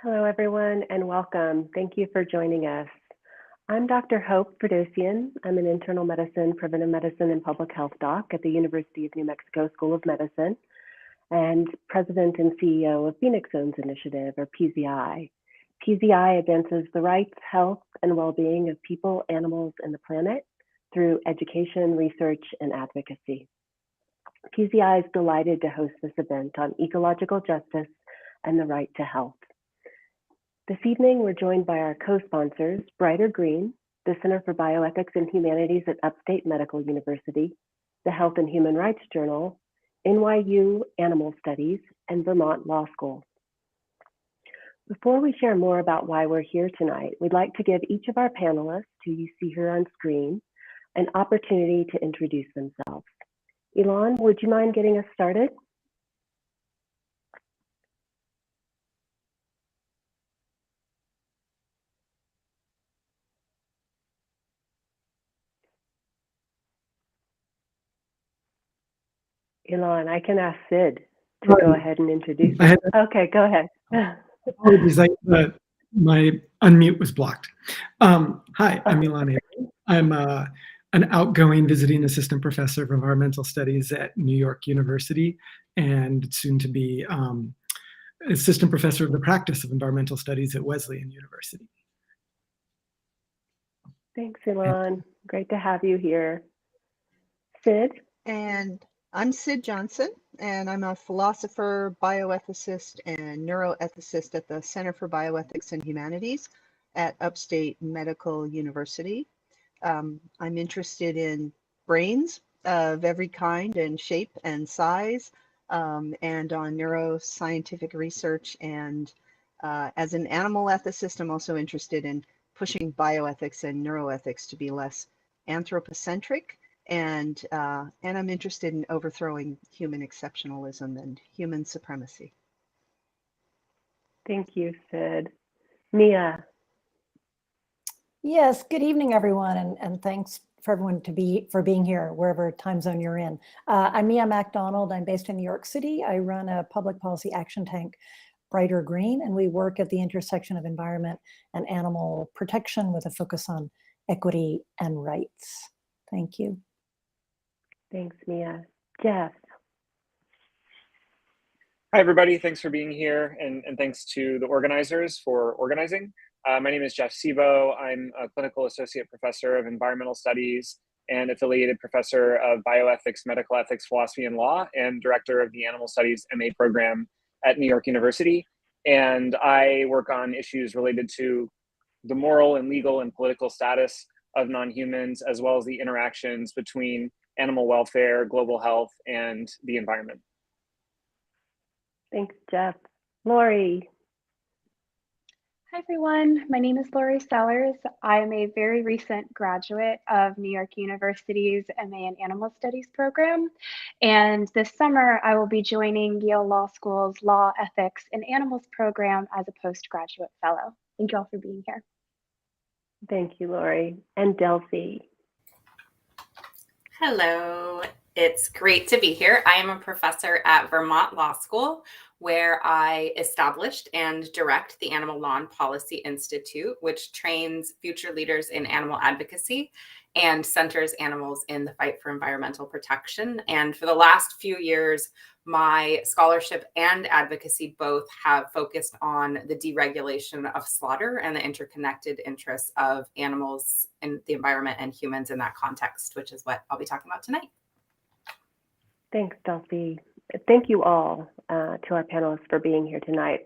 Hello, everyone, and welcome. Thank you for joining us. I'm Dr. Hope Ferdosian. I'm an internal medicine, preventive medicine, and public health doc at the University of New Mexico School of Medicine and president and CEO of Phoenix Zones Initiative, or PZI. PZI advances the rights, health, and well-being of people, animals, and the planet through education, research, and advocacy. PZI is delighted to host this event on ecological justice and the right to health. This evening, we're joined by our co-sponsors, Brighter Green, the Center for Bioethics and Humanities at Upstate Medical University, the Health and Human Rights Journal, NYU Animal Studies, and Vermont Law School. Before we share more about why we're here tonight, we'd like to give each of our panelists, who you see here on screen, an opportunity to introduce themselves. Elon, would you mind getting us started? Elon, I can ask Sid to go ahead and introduce you. Okay, go ahead. Apologies, my unmute was blocked. Hi, I'm Elon. I'm an outgoing visiting assistant professor of environmental studies at New York University and soon to be assistant professor of the practice of environmental studies at Wesleyan University. Thanks, Elon. Great to have you here. Sid? And I'm Sid Johnson, and I'm a philosopher, bioethicist, and neuroethicist at the Center for Bioethics and Humanities at Upstate Medical University. I'm interested in brains of every kind and shape and size, and on neuroscientific research. And as an animal ethicist, I'm also interested in pushing bioethics and neuroethics to be less anthropocentric. And I'm interested in overthrowing human exceptionalism and human supremacy. Thank you, Sid. Mia? Yes, good evening, everyone, and thanks for everyone for being here, wherever time zone you're in. I'm Mia MacDonald. I'm based in New York City. I run a public policy action tank, Brighter Green, and we work at the intersection of environment and animal protection with a focus on equity and rights. Thank you. Thanks, Mia. Jeff? Hi, everybody. Thanks for being here, and thanks to the organizers for organizing. My name is Jeff Sebo. I'm a clinical associate professor of environmental studies and affiliated professor of bioethics, medical ethics, philosophy, and law, and director of the animal studies MA program at New York University. And I work on issues related to the moral and legal and political status of non-humans, as well as the interactions between animal welfare, global health, and the environment. Thanks, Jeff. Lori? Hi, everyone. My name is Lori Sellers. I'm a very recent graduate of New York University's MA in Animal Studies program. And this summer, I will be joining Yale Law School's Law, Ethics, and Animals program as a postgraduate fellow. Thank you all for being here. Thank you, Lori. And Delphi? Hello. It's great to be here. I am a professor at Vermont Law School, where I established and direct the Animal Law and Policy Institute, which trains future leaders in animal advocacy and centers animals in the fight for environmental protection. And for the last few years, my scholarship and advocacy both have focused on the deregulation of slaughter and the interconnected interests of animals and the environment and humans in that context, which is what I'll be talking about tonight. Thanks, Delphi. Thank you all to our panelists for being here tonight.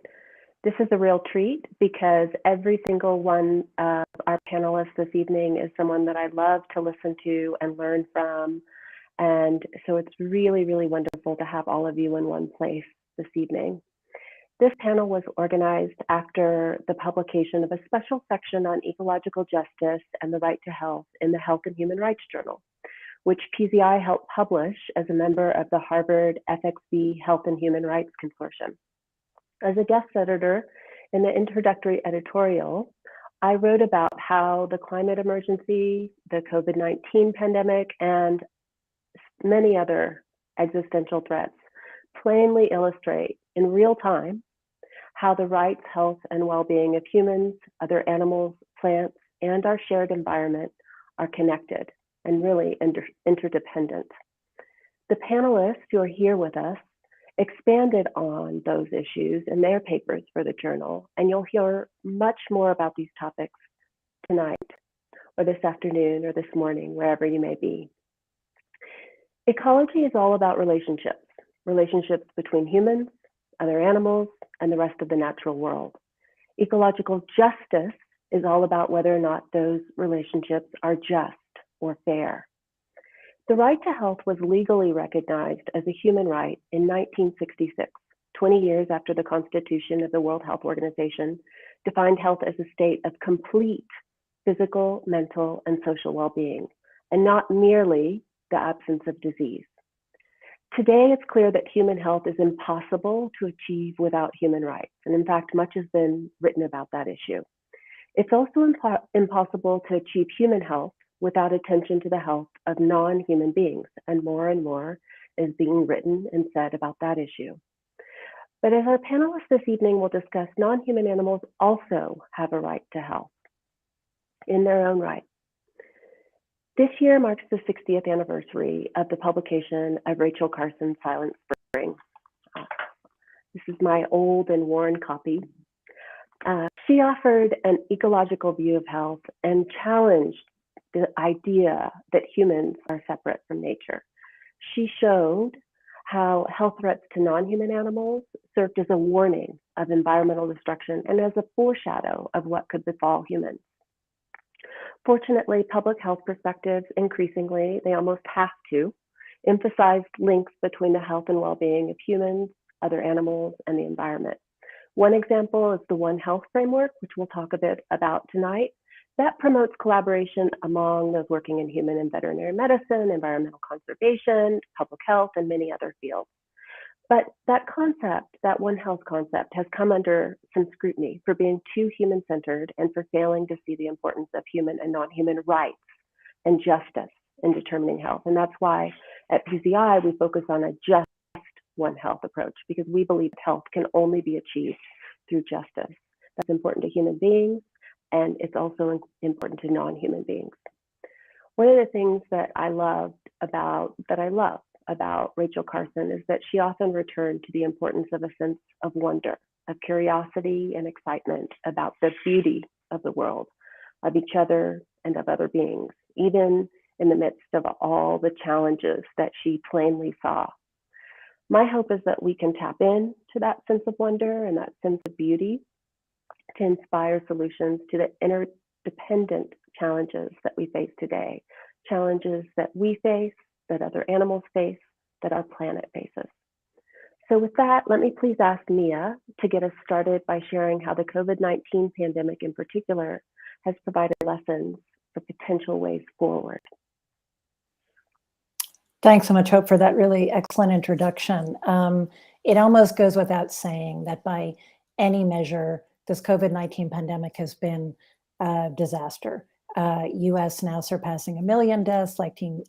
This is a real treat because every single one of our panelists this evening is someone that I love to listen to and learn from. And so it's really, really wonderful to have all of you in one place this evening. This panel was organized after the publication of a special section on ecological justice and the right to health in the Health and Human Rights Journal, which PZI helped publish as a member of the Harvard FXB Health and Human Rights Consortium. As a guest editor in the introductory editorial, I wrote about how the climate emergency, the COVID-19 pandemic, and many other existential threats plainly illustrate in real time how the rights, health, and well-being of humans, other animals, plants, and our shared environment are connected and really interdependent. The panelists who are here with us expanded on those issues in their papers for the journal, and you'll hear much more about these topics tonight, or this afternoon, or this morning, wherever you may be. Ecology is all about relationships, relationships between humans, other animals, and the rest of the natural world. Ecological justice is all about whether or not those relationships are just or fair. The right to health was legally recognized as a human right in 1966, 20 years after the Constitution of the World Health Organization defined health as a state of complete physical, mental, and social well-being, and not merely the absence of disease. Today, it's clear that human health is impossible to achieve without human rights, and in fact, much has been written about that issue. It's also impossible to achieve human health without attention to the health of non-human beings, and more is being written and said about that issue. But as our panelists this evening will discuss, non-human animals also have a right to health in their own right. This year marks the 60th anniversary of the publication of Rachel Carson's Silent Spring. This is my old and worn copy. She offered an ecological view of health and challenged the idea that humans are separate from nature. She showed how health threats to non-human animals served as a warning of environmental destruction and as a foreshadow of what could befall humans. Fortunately, public health perspectives increasingly, they almost have to, emphasized links between the health and well-being of humans, other animals, and the environment. One example is the One Health framework, which we'll talk a bit about tonight, that promotes collaboration among those working in human and veterinary medicine, environmental conservation, public health, and many other fields. But that concept, that One Health concept, has come under some scrutiny for being too human-centered and for failing to see the importance of human and non-human rights and justice in determining health. And that's why at PZI, we focus on a just One Health approach, because we believe health can only be achieved through justice. That's important to human beings, and it's also important to non-human beings. One of the things that I love about Rachel Carson is that she often returned to the importance of a sense of wonder, of curiosity and excitement about the beauty of the world, of each other and of other beings, even in the midst of all the challenges that she plainly saw. My hope is that we can tap into that sense of wonder and that sense of beauty to inspire solutions to the interdependent challenges that we face today, challenges that we face, that other animals face, that our planet faces. So with that, let me please ask Mia to get us started by sharing how the COVID-19 pandemic in particular has provided lessons for potential ways forward. Thanks so much, Hope, for that really excellent introduction. It almost goes without saying that by any measure, this COVID-19 pandemic has been a disaster. US now surpassing 1 million deaths,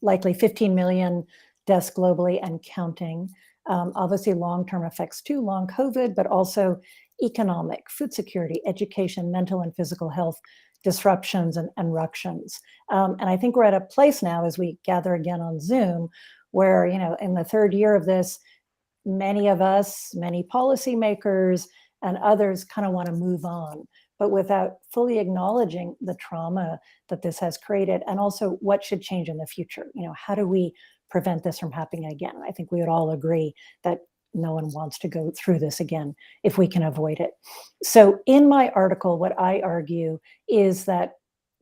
likely 15 million deaths globally and counting. Obviously long-term effects too, long COVID, but also economic, food security, education, mental and physical health disruptions and ructions. And I think we're at a place now as we gather again on Zoom where, you know, in the third year of this, many of us, many policymakers and others kind of want to move on, but without fully acknowledging the trauma that this has created and also what should change in the future. You know, how do we prevent this from happening again? I think we would all agree that no one wants to go through this again if we can avoid it. So in my article, what I argue is that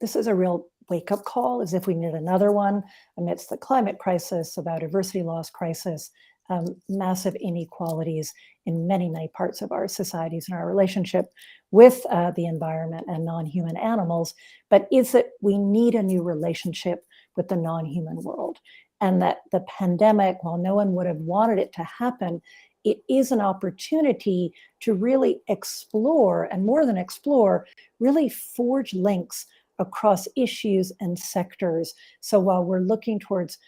this is a real wake-up call, as if we need another one amidst the climate crisis, the biodiversity loss crisis, massive inequalities in many, many parts of our societies and our relationship with the environment and non-human animals, but is that we need a new relationship with the non-human world. And that the pandemic, while no one would have wanted it to happen, it is an opportunity to really explore, and more than explore, really forge links across issues and sectors. So while we're looking towards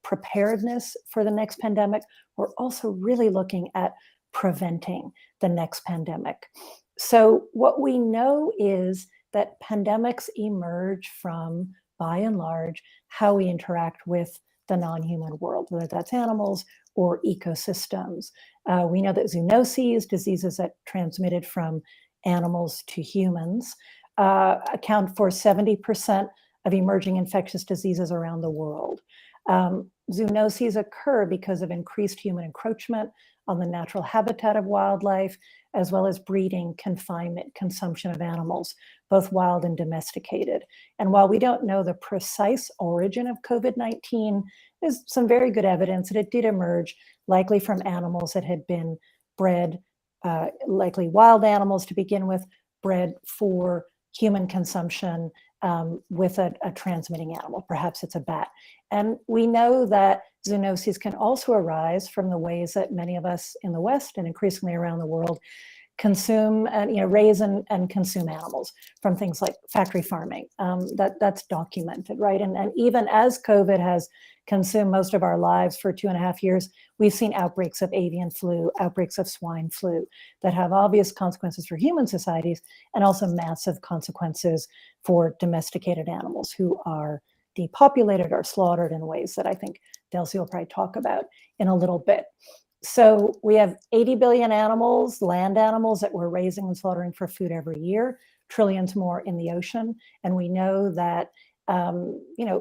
preparedness for the next pandemic, we're also really looking at preventing the next pandemic. So what we know is that pandemics emerge from, by and large, how we interact with the non-human world, whether that's animals or ecosystems. We know that zoonoses, diseases that transmitted from animals to humans, account for 70% of emerging infectious diseases around the world. Zoonoses occur because of increased human encroachment on the natural habitat of wildlife, as well as breeding, confinement, consumption of animals, both wild and domesticated. And while we don't know the precise origin of COVID-19, there's some very good evidence that it did emerge likely from animals that had been bred, likely wild animals to begin with, bred for human consumption with a transmitting animal. Perhaps it's a bat. And we know that zoonoses can also arise from the ways that many of us in the West and increasingly around the world consume and raise and consume animals, from things like factory farming. That's documented, right? And even as COVID has consumed most of our lives for 2.5 years, we've seen outbreaks of avian flu, outbreaks of swine flu that have obvious consequences for human societies and also massive consequences for domesticated animals who are depopulated or slaughtered in ways that I think Delcy will probably talk about in a little bit. So we have 80 billion animals, land animals, that we're raising and slaughtering for food every year, trillions more in the ocean. And we know that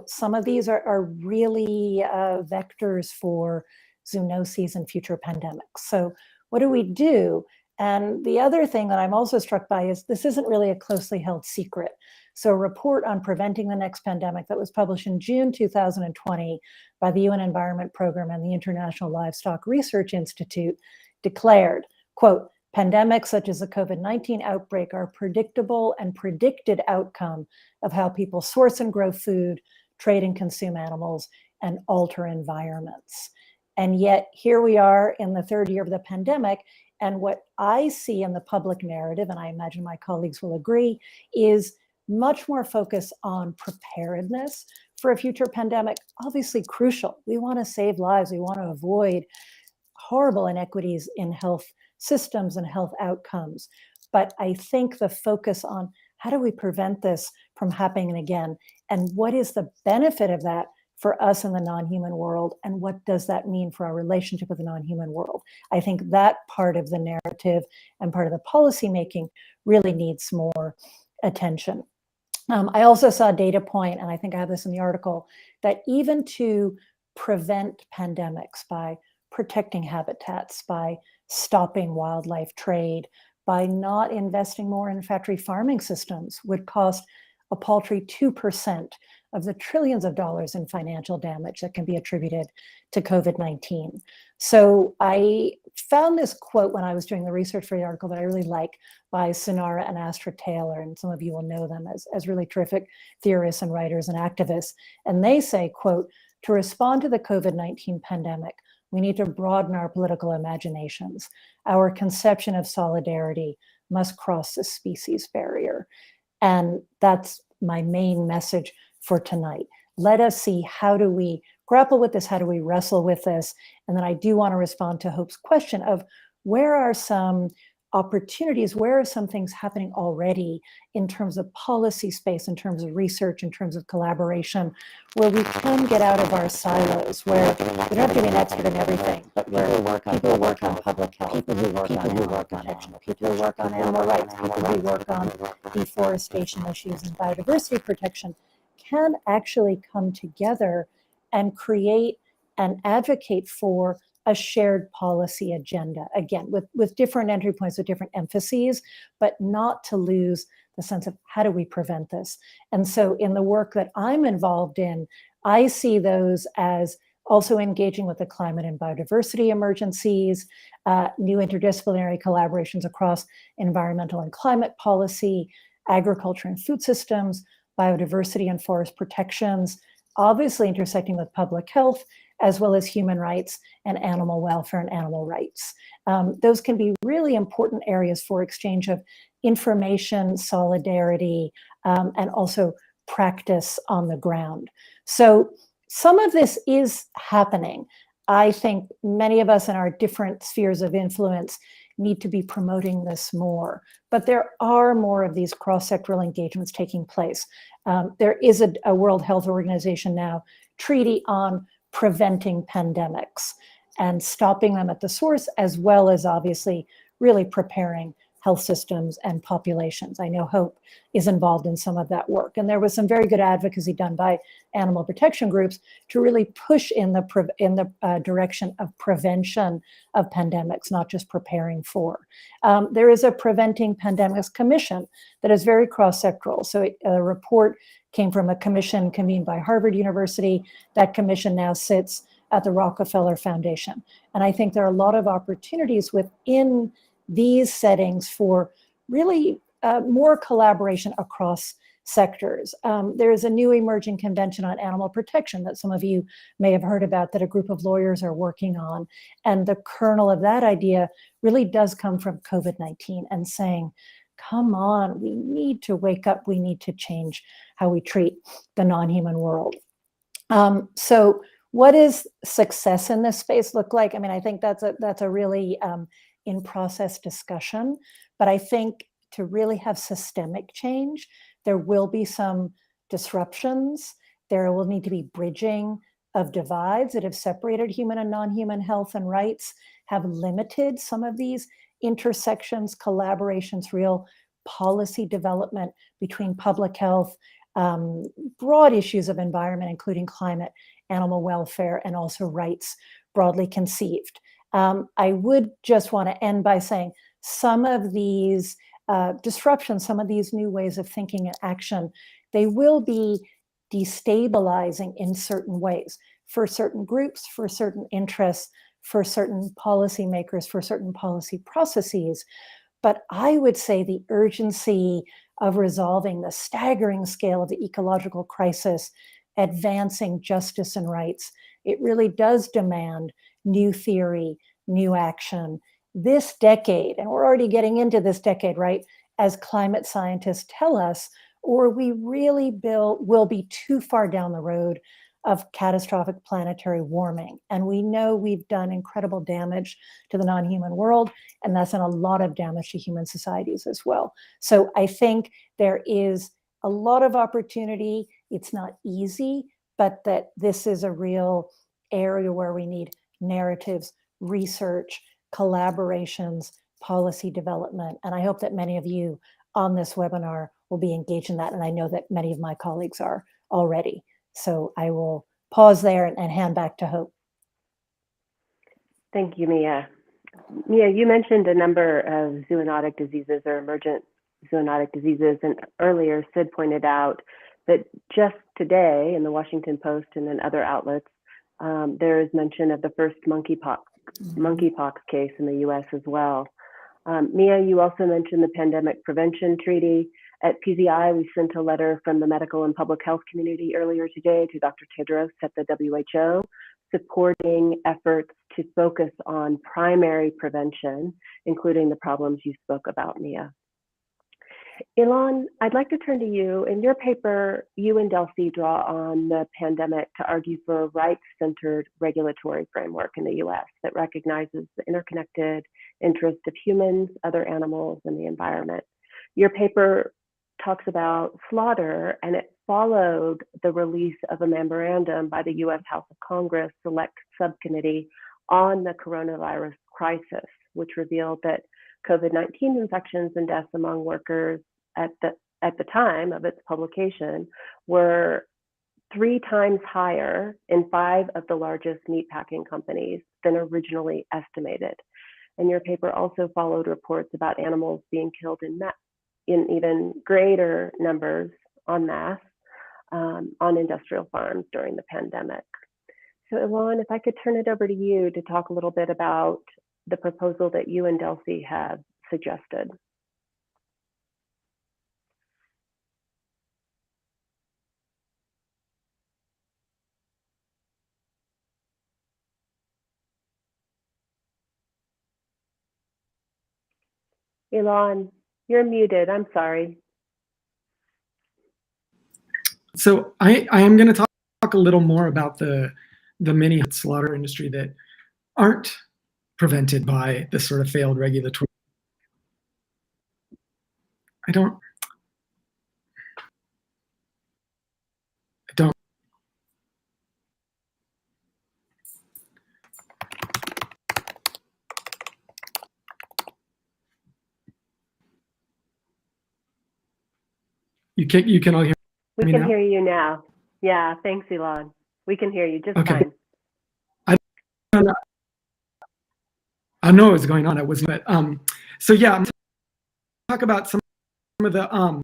some of these are really vectors for zoonoses and future pandemics. So what do we do? And the other thing that I'm also struck by is this isn't really a closely held secret. So a report on preventing the next pandemic that was published in June 2020 by the UN Environment Program and the International Livestock Research Institute declared, quote, pandemics such as the COVID-19 outbreak are a predictable and predicted outcome of how people source and grow food, trade and consume animals, and alter environments. And yet here we are in the third year of the pandemic. And what I see in the public narrative, and I imagine my colleagues will agree, is much more focus on preparedness for a future pandemic. Obviously crucial. We want to save lives. We want to avoid horrible inequities in health systems and health outcomes. But I think the focus on how do we prevent this from happening again? And what is the benefit of that for us in the non-human world? And what does that mean for our relationship with the non-human world? I think that part of the narrative and part of the policy making really needs more attention. I also saw a data point, and I think I have this in the article, that even to prevent pandemics by protecting habitats, by stopping wildlife trade, by not investing more in factory farming systems would cost a paltry 2% of the trillions of dollars in financial damage that can be attributed to COVID-19. So I found this quote when I was doing the research for the article that I really like by Sunara and Astra Taylor, and some of you will know them as really terrific theorists and writers and activists. And they say, quote, to respond to the COVID-19 pandemic, we need to broaden our political imaginations. Our conception of solidarity must cross the species barrier. And that's my main message for tonight. Let us see, how do we grapple with this? How do we wrestle with this? And then I do want to respond to Hope's question of where are some opportunities, where are some things happening already in terms of policy space, in terms of research, in terms of collaboration, where we can get out of our silos, where we don't have to be an expert in everything, but where people work on public health, people who work on animal protection, people who work on animal rights, people who work on deforestation issues and biodiversity protection can actually come together and create and advocate for a shared policy agenda, again, with different entry points, with different emphases, but not to lose the sense of how do we prevent this? And so in the work that I'm involved in, I see those as also engaging with the climate and biodiversity emergencies, new interdisciplinary collaborations across environmental and climate policy, agriculture and food systems, biodiversity and forest protections, obviously intersecting with public health, as well as human rights and animal welfare and animal rights. Those can be really important areas for exchange of information, solidarity, and also practice on the ground. So some of this is happening. I think many of us in our different spheres of influence need to be promoting this more, but there are more of these cross-sectoral engagements taking place. There is a World Health Organization now treaty on preventing pandemics and stopping them at the source, as well as obviously really preparing health systems and populations. I know Hope is involved in some of that work. And there was some very good advocacy done by animal protection groups to really push in the direction of prevention of pandemics, not just preparing for. There is a Preventing Pandemics Commission that is very cross-sectoral. So a report came from a commission convened by Harvard University. That commission now sits at the Rockefeller Foundation. And I think there are a lot of opportunities within these settings for really more collaboration across sectors. There is a new emerging convention on animal protection that some of you may have heard about that a group of lawyers are working on. And the kernel of that idea really does come from COVID-19 and saying, come on, we need to wake up, we need to change how we treat the non-human world. So what does success in this space look like? I mean, I think that's a really in process discussion, but I think to really have systemic change, there will be some disruptions. There will need to be bridging of divides that have separated human and non-human health and rights, have limited some of these intersections, collaborations, real policy development between public health, broad issues of environment, including climate, animal welfare, and also rights broadly conceived. I would just want to end by saying some of these disruptions, some of these new ways of thinking and action, they will be destabilizing in certain ways for certain groups, for certain interests, for certain policymakers, for certain policy processes. But I would say the urgency of resolving the staggering scale of the ecological crisis, advancing justice and rights, it really does demand new theory, new action. This decade, and we're already getting into this decade, right? As climate scientists tell us, or we really will be too far down the road of catastrophic planetary warming. And we know we've done incredible damage to the non-human world, and that's done a lot of damage to human societies as well. So I think there is a lot of opportunity. It's not easy, but that this is a real area where we need narratives, research, collaborations, policy development. And I hope that many of you on this webinar will be engaged in that. And I know that many of my colleagues are already. So I will pause there and hand back to Hope. Thank you, Mia. Mia, you mentioned a number of zoonotic diseases or emergent zoonotic diseases, and earlier Sid pointed out that just today in the Washington Post and in other outlets, there is mention of the first monkeypox case in the US as well. Mia, you also mentioned the Pandemic Prevention Treaty. At PZI, we sent a letter from the medical and public health community earlier today to Dr. Tedros at the WHO, supporting efforts to focus on primary prevention, including the problems you spoke about, Mia. Ilan, I'd like to turn to you. In your paper, you and Delcy draw on the pandemic to argue for a rights-centered regulatory framework in the US that recognizes the interconnected interest of humans, other animals, and the environment. Your paper talks about slaughter, and it followed the release of a memorandum by the US House of Congress Select Subcommittee on the coronavirus crisis, which revealed that COVID-19 infections and deaths among workers at the time of its publication were 3 times higher in 5 of the largest meatpacking companies than originally estimated. And your paper also followed reports about animals being killed in even greater numbers en masse on industrial farms during the pandemic. So Ilan, if I could turn it over to you to talk a little bit about the proposal that you and Delcy have suggested. Ilan, you're muted. I'm sorry. So I am going to talk a little more about the many slaughter industry that aren't prevented by this sort of failed regulatory. I don't. You can all hear me now? We can hear you now. Yeah, thanks, Ilan. We can hear you just fine. I don't know. I know what was going on. It was, but so yeah, I'm going to talk about some of the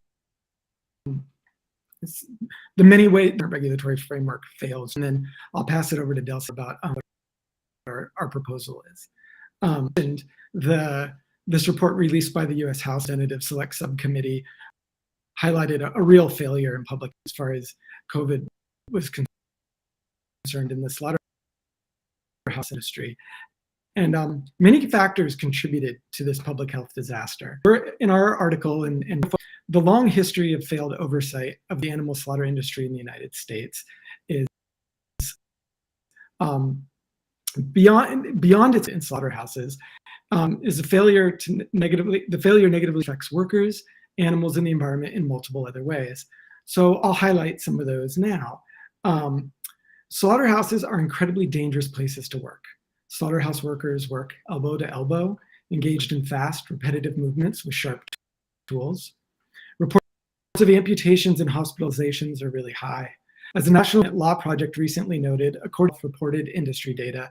many ways the regulatory framework fails, and then I'll pass it over to Delcy about what our proposal is. And this report released by the U.S. House Representative Select Subcommittee highlighted a real failure in public as far as COVID was concerned in the slaughterhouse industry. And many factors contributed to this public health disaster. In our article, and the long history of failed oversight of the animal slaughter industry in the United States is beyond its in slaughterhouses, is the failure negatively affects workers, animals, and the environment in multiple other ways. So I'll highlight some of those now. Slaughterhouses are incredibly dangerous places to work. Slaughterhouse workers work elbow to elbow, engaged in fast, repetitive movements with sharp tools. Reports of amputations and hospitalizations are really high. As the National Law Project recently noted, according to reported industry data,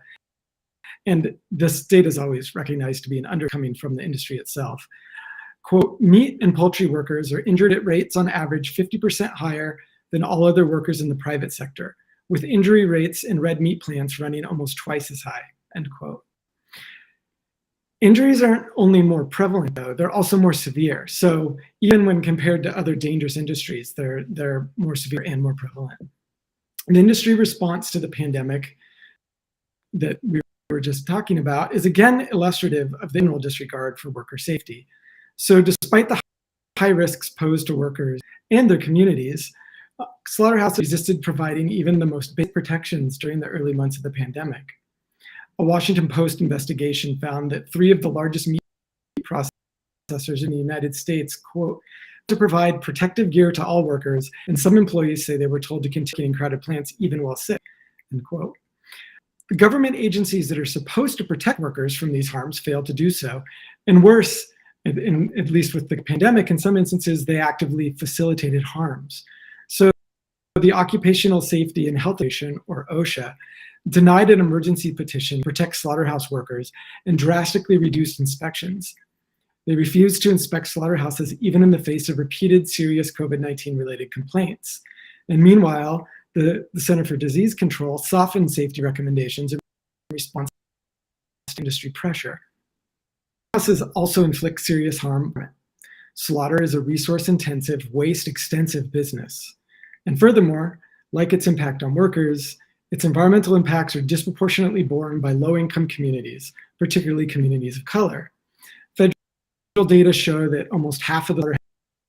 and this data is always recognized to be an undercoming from the industry itself, quote, meat and poultry workers are injured at rates on average 50% higher than all other workers in the private sector, with injury rates in red meat plants running almost twice as high, end quote. Injuries aren't only more prevalent though, they're also more severe. So even when compared to other dangerous industries, they're more severe and more prevalent. An industry response to the pandemic that we were just talking about is again illustrative of the general disregard for worker safety. So despite the high risks posed to workers and their communities, slaughterhouses existed providing even the most basic protections during the early months of the pandemic. A Washington Post investigation found that 3 of the largest meat processors in the United States, quote, to provide protective gear to all workers, and some employees say they were told to continue in crowded plants even while sick, end quote. The government agencies that are supposed to protect workers from these harms failed to do so, and worse, at least with the pandemic, in some instances, they actively facilitated harms. So the Occupational Safety and Health Administration, or OSHA, denied an emergency petition to protect slaughterhouse workers and drastically reduced inspections. They refused to inspect slaughterhouses even in the face of repeated serious COVID-19 related complaints. And meanwhile, the Center for Disease Control softened safety recommendations in response to industry pressure. Slaughterhouses also inflict serious harm. Slaughter is a resource-intensive, waste-extensive business. And furthermore, like its impact on workers, its environmental impacts are disproportionately borne by low-income communities, particularly communities of color. Federal data show that almost half of the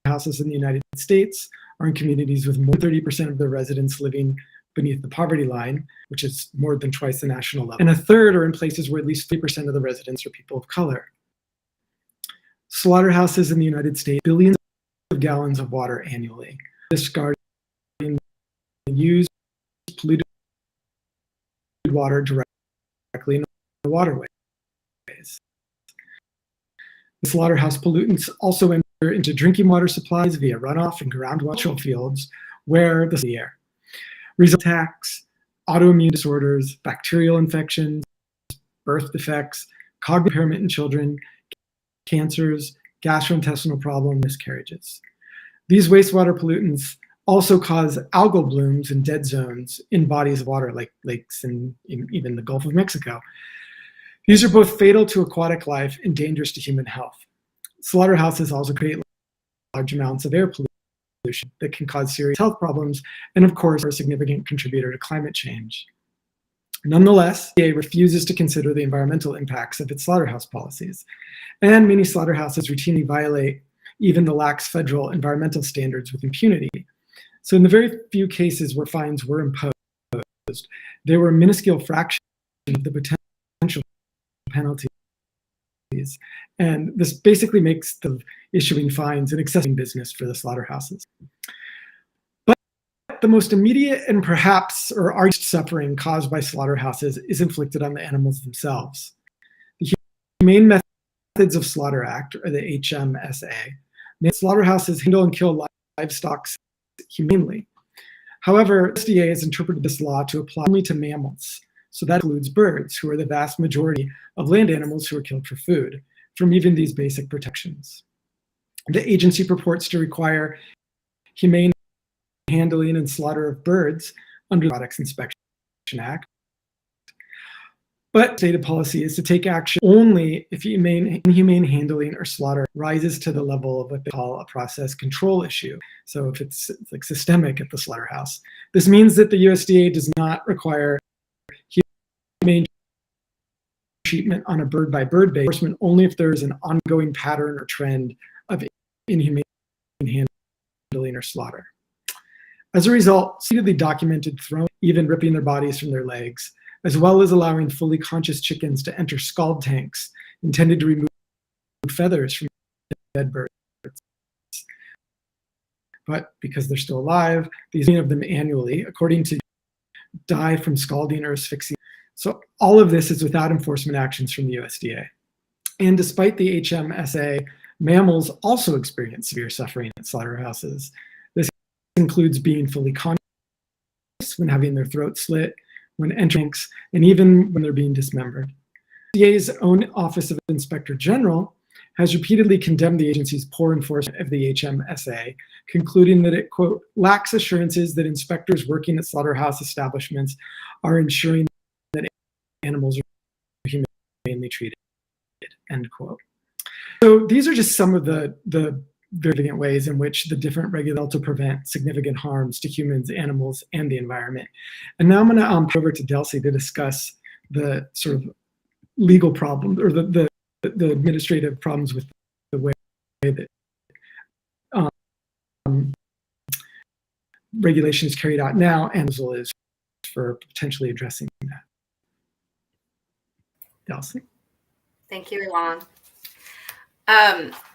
slaughterhouses in the United States are in communities with more than 30% of their residents living beneath the poverty line, which is more than twice the national level. And a third are in places where at least 3% of the residents are people of color. Slaughterhouses in the United States, billions of gallons of water annually, discarding used polluted water directly in the waterways. The slaughterhouse pollutants also enter into drinking water supplies via runoff and groundwater fields where the air. Result attacks, autoimmune disorders, bacterial infections, birth defects, cognitive impairment in children, cancers, gastrointestinal problems, miscarriages. These wastewater pollutants also cause algal blooms and dead zones in bodies of water like lakes and even the Gulf of Mexico. These are both fatal to aquatic life and dangerous to human health. Slaughterhouses also create large amounts of air pollution that can cause serious health problems and, of course, are a significant contributor to climate change. Nonetheless, the USDA refuses to consider the environmental impacts of its slaughterhouse policies, and many slaughterhouses routinely violate even the lax federal environmental standards with impunity. So in the very few cases where fines were imposed, they were a minuscule fraction of the potential penalties. And this basically makes the issuing fines an excessive business for the slaughterhouses. But the most immediate and perhaps or arched suffering caused by slaughterhouses is inflicted on the animals themselves. The Humane Methods of Slaughter Act, or the HMSA, makes slaughterhouses handle and kill livestock humanely. However, the USDA has interpreted this law to apply only to mammals. So that includes birds, who are the vast majority of land animals who are killed for food, from even these basic protections. The agency purports to require humane handling and slaughter of birds under the Products Inspection Act. But stated policy is to take action only if inhumane handling or slaughter rises to the level of what they call a process control issue. So if it's like systemic at the slaughterhouse. This means that the USDA does not require humane treatment on a bird-by-bird basis, enforcement only if there is an ongoing pattern or trend of inhumane handling or slaughter. As a result, repeatedly documented throwing, even ripping their bodies from their legs, as well as allowing fully conscious chickens to enter scald tanks intended to remove feathers from dead birds. But because they're still alive, these of them annually, according to die from scalding or asphyxia. So all of this is without enforcement actions from the USDA. And despite the HMSA, mammals also experience severe suffering at slaughterhouses. This includes being fully conscious when having their throat slit, when entering, and even when they're being dismembered. The USDA's own Office of Inspector General has repeatedly condemned the agency's poor enforcement of the HMSA, concluding that it, quote, lacks assurances that inspectors working at slaughterhouse establishments are ensuring that animals are humanely treated, end quote. So these are just some of the very significant ways in which the different regulations to prevent significant harms to humans, animals, and the environment. And now I'm going to go over to Delcy to discuss the sort of legal problem or the administrative problems with the way that regulation is carried out now, and is for potentially addressing that. Delcy. Thank you, Ilan.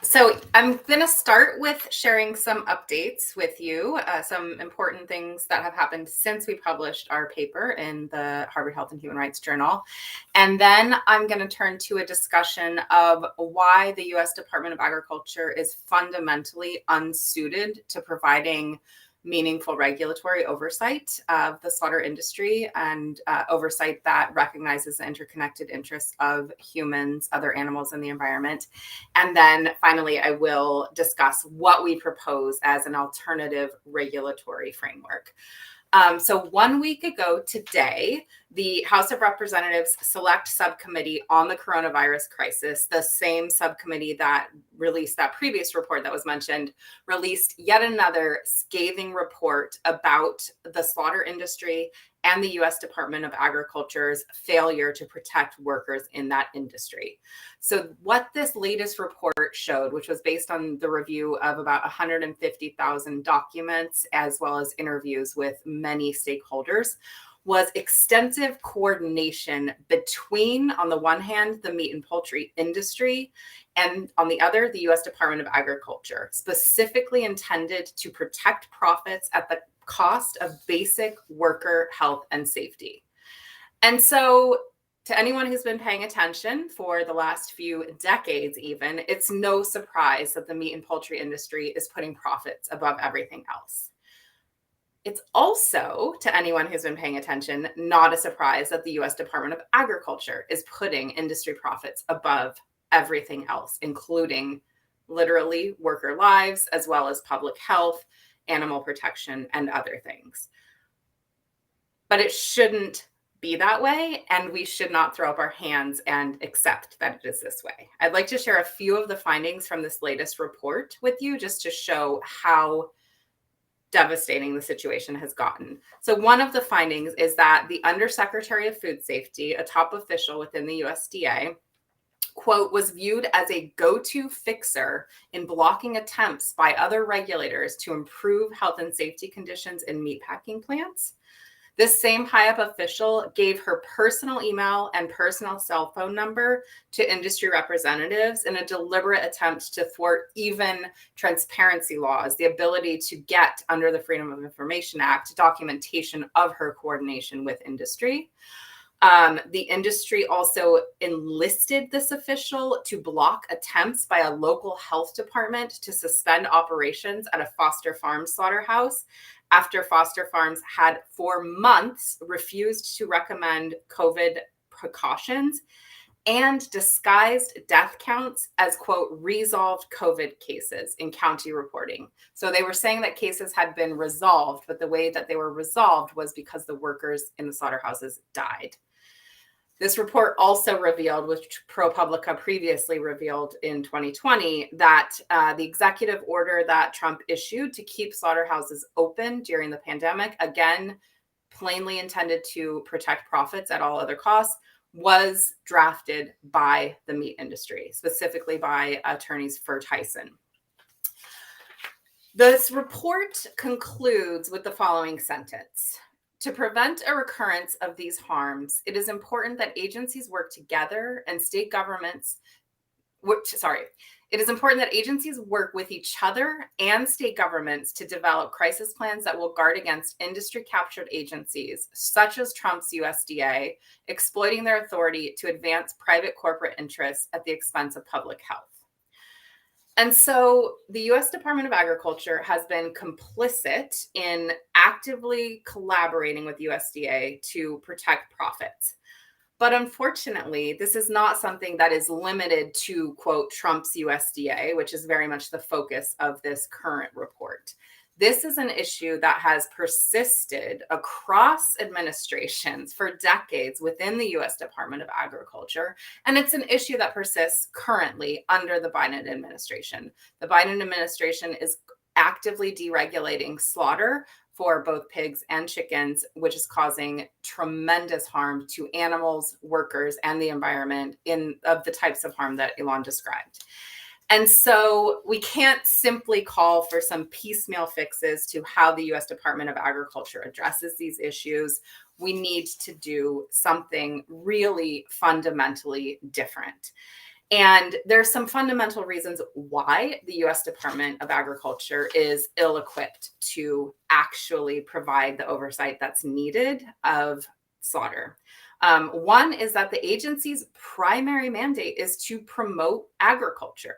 So I'm going to start with sharing some updates with you, some important things that have happened since we published our paper in the Harvard Health and Human Rights Journal. And then I'm going to turn to a discussion of why the U.S. Department of Agriculture is fundamentally unsuited to providing meaningful regulatory oversight of the slaughter industry and oversight that recognizes the interconnected interests of humans, other animals, and the environment. And then finally, I will discuss what we propose as an alternative regulatory framework. So 1 week ago today, the House of Representatives Select Subcommittee on the Coronavirus Crisis, the same subcommittee that released that previous report that was mentioned, released yet another scathing report about the slaughter industry and the US Department of Agriculture's failure to protect workers in that industry. So what this latest report showed, which was based on the review of about 150,000 documents, as well as interviews with many stakeholders, was extensive coordination between, on the one hand, the meat and poultry industry, and on the other, the US Department of Agriculture, specifically intended to protect profits at the cost of basic worker health and safety. And so, to anyone who's been paying attention for the last few decades even, it's no surprise that the meat and poultry industry is putting profits above everything else. It's also, to anyone who's been paying attention, not a surprise that the US Department of Agriculture is putting industry profits above everything else, including literally worker lives, as well as public health, animal protection, and other things. But it shouldn't be that way, and we should not throw up our hands and accept that it is this way. I'd like to share a few of the findings from this latest report with you, just to show how devastating the situation has gotten. So one of the findings is that the Undersecretary of Food Safety, a top official within the USDA, quote, was viewed as a go-to fixer in blocking attempts by other regulators to improve health and safety conditions in meatpacking plants. This same high-up official gave her personal email and personal cell phone number to industry representatives in a deliberate attempt to thwart even transparency laws, the ability to get, under the Freedom of Information Act, documentation of her coordination with industry. The industry also enlisted this official to block attempts by a local health department to suspend operations at a Foster Farms slaughterhouse after Foster Farms had for months refused to recommend COVID precautions and disguised death counts as, quote, resolved COVID cases in county reporting. So they were saying that cases had been resolved, but the way that they were resolved was because the workers in the slaughterhouses died. This report also revealed, which ProPublica previously revealed in 2020, that the executive order that Trump issued to keep slaughterhouses open during the pandemic, again, plainly intended to protect profits at all other costs, was drafted by the meat industry, specifically by attorneys for Tyson. This report concludes with the following sentence. To prevent a recurrence of these harms, it is important that agencies work together and state governments, it is important that agencies work with each other and state governments to develop crisis plans that will guard against industry-captured agencies, such as Trump's USDA, exploiting their authority to advance private corporate interests at the expense of public health. And so the US Department of Agriculture has been complicit in actively collaborating with USDA to protect profits. But unfortunately, this is not something that is limited to, quote, Trump's USDA, which is very much the focus of this current report. This is an issue that has persisted across administrations for decades within the US Department of Agriculture, and it's an issue that persists currently under the Biden administration. The Biden administration is actively deregulating slaughter for both pigs and chickens, which is causing tremendous harm to animals, workers, and the environment of the types of harm that Elon described. And so we can't simply call for some piecemeal fixes to how the US Department of Agriculture addresses these issues. We need to do something really fundamentally different. And there's some fundamental reasons why the US Department of Agriculture is ill-equipped to actually provide the oversight that's needed of slaughter. One is that the agency's primary mandate is to promote agriculture.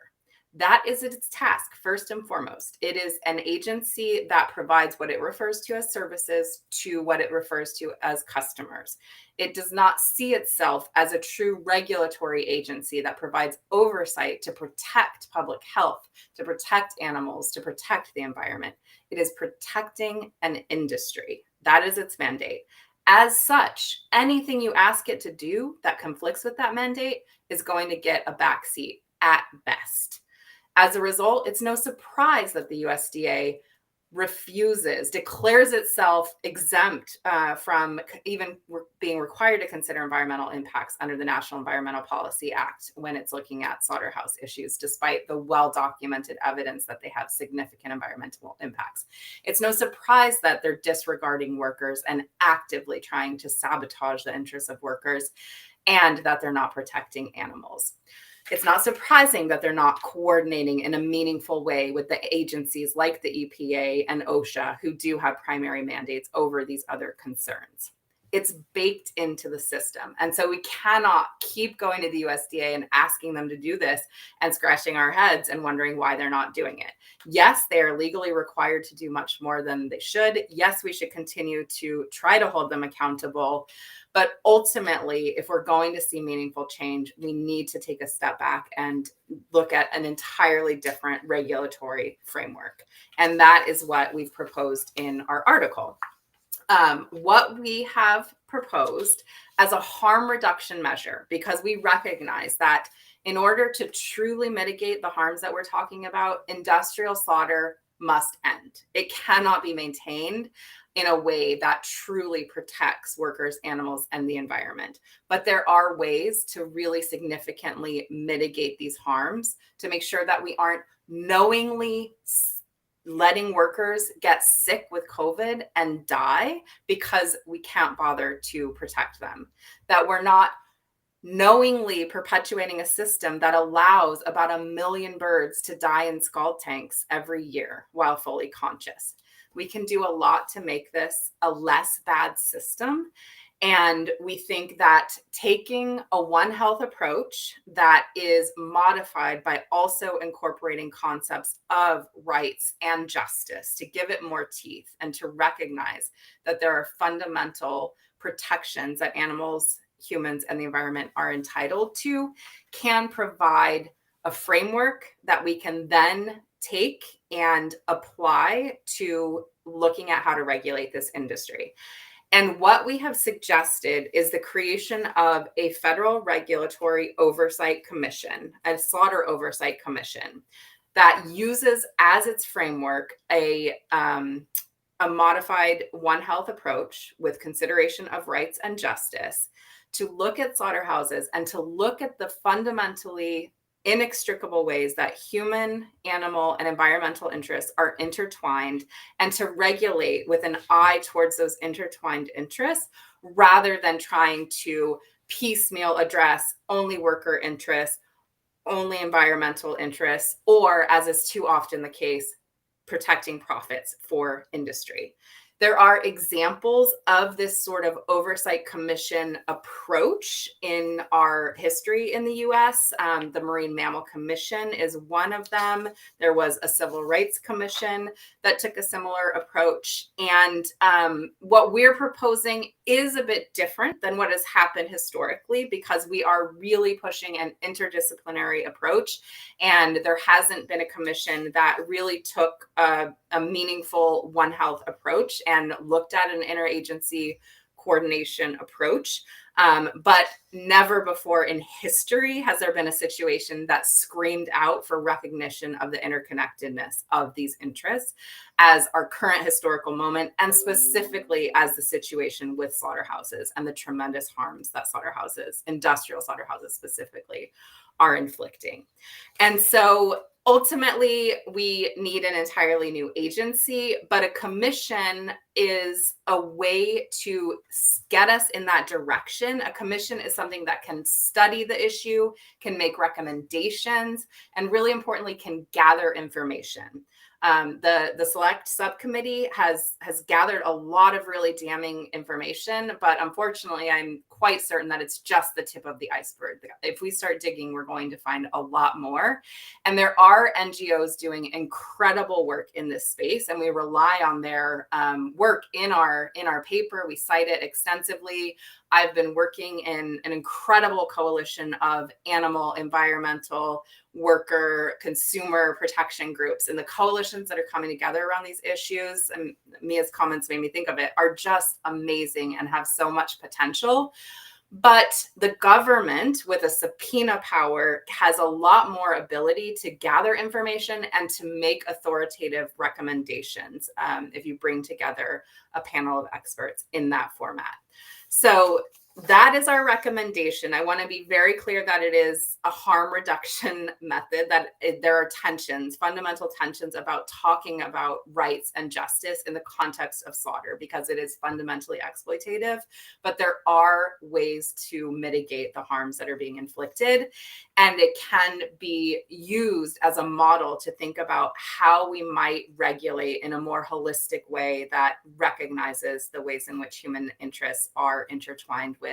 That is its task, first and foremost. It is an agency that provides what it refers to as services to what it refers to as customers. It does not see itself as a true regulatory agency that provides oversight to protect public health, to protect animals, to protect the environment. It is protecting an industry. That is its mandate. As such, anything you ask it to do that conflicts with that mandate is going to get a backseat at best. As a result, it's no surprise that the USDA declares itself exempt from even being required to consider environmental impacts under the National Environmental Policy Act when it's looking at slaughterhouse issues, despite the well-documented evidence that they have significant environmental impacts. It's no surprise that they're disregarding workers and actively trying to sabotage the interests of workers, and that they're not protecting animals. It's not surprising that they're not coordinating in a meaningful way with the agencies like the EPA and OSHA, who do have primary mandates over these other concerns. It's baked into the system. And so we cannot keep going to the USDA and asking them to do this and scratching our heads and wondering why they're not doing it. Yes, they are legally required to do much more than they should. Yes, we should continue to try to hold them accountable. But ultimately, if we're going to see meaningful change, we need to take a step back and look at an entirely different regulatory framework. And that is what we've proposed in our article. What we have proposed as a harm reduction measure, because we recognize that in order to truly mitigate the harms that we're talking about, industrial slaughter must end. It cannot be maintained in a way that truly protects workers, animals, and the environment. But there are ways to really significantly mitigate these harms to make sure that we aren't knowingly letting workers get sick with COVID and die because we can't bother to protect them. That we're not knowingly perpetuating a system that allows about 1 million birds to die in scald tanks every year while fully conscious. We can do a lot to make this a less bad system. And we think that taking a One Health approach that is modified by also incorporating concepts of rights and justice to give it more teeth and to recognize that there are fundamental protections that animals, humans, and the environment are entitled to can provide a framework that we can then take and apply to looking at how to regulate this industry. And what we have suggested is the creation of a federal regulatory oversight commission, a slaughter oversight commission, that uses as its framework a modified One Health approach with consideration of rights and justice to look at slaughterhouses and to look at the fundamentally inextricable ways that human, animal, and environmental interests are intertwined, and to regulate with an eye towards those intertwined interests rather than trying to piecemeal address only worker interests, only environmental interests, or, as is too often the case, protecting profits for industry. There are examples of this sort of oversight commission approach in our history in the US. The Marine Mammal Commission is one of them. There was a Civil Rights Commission that took a similar approach. And what we're proposing is a bit different than what has happened historically, because we are really pushing an interdisciplinary approach. And there hasn't been a commission that really took a meaningful One Health approach and looked at an interagency coordination approach. But never before in history has there been a situation that screamed out for recognition of the interconnectedness of these interests as our current historical moment, and specifically as the situation with slaughterhouses and the tremendous harms that slaughterhouses, industrial slaughterhouses specifically, are inflicting. And so ultimately, we need an entirely new agency, but a commission is a way to get us in that direction. A commission is something that can study the issue, can make recommendations, and really importantly, can gather information. The select subcommittee has gathered a lot of really damning information, but unfortunately, I'm quite certain that it's just the tip of the iceberg. If we start digging, we're going to find a lot more. And there are NGOs doing incredible work in this space, and we rely on their work in our paper. We cite it extensively. I've been working in an incredible coalition of animal, environmental, worker, consumer protection groups, and the coalitions that are coming together around these issues, and Mia's comments made me think of it, are just amazing and have so much potential. But the government, with a subpoena power, has a lot more ability to gather information and to make authoritative recommendations if you bring together a panel of experts in that format. So that is our recommendation. I want to be very clear that it is a harm reduction method, that there are tensions, fundamental tensions about talking about rights and justice in the context of slaughter, because it is fundamentally exploitative, but there are ways to mitigate the harms that are being inflicted. And it can be used as a model to think about how we might regulate in a more holistic way that recognizes the ways in which human interests are intertwined with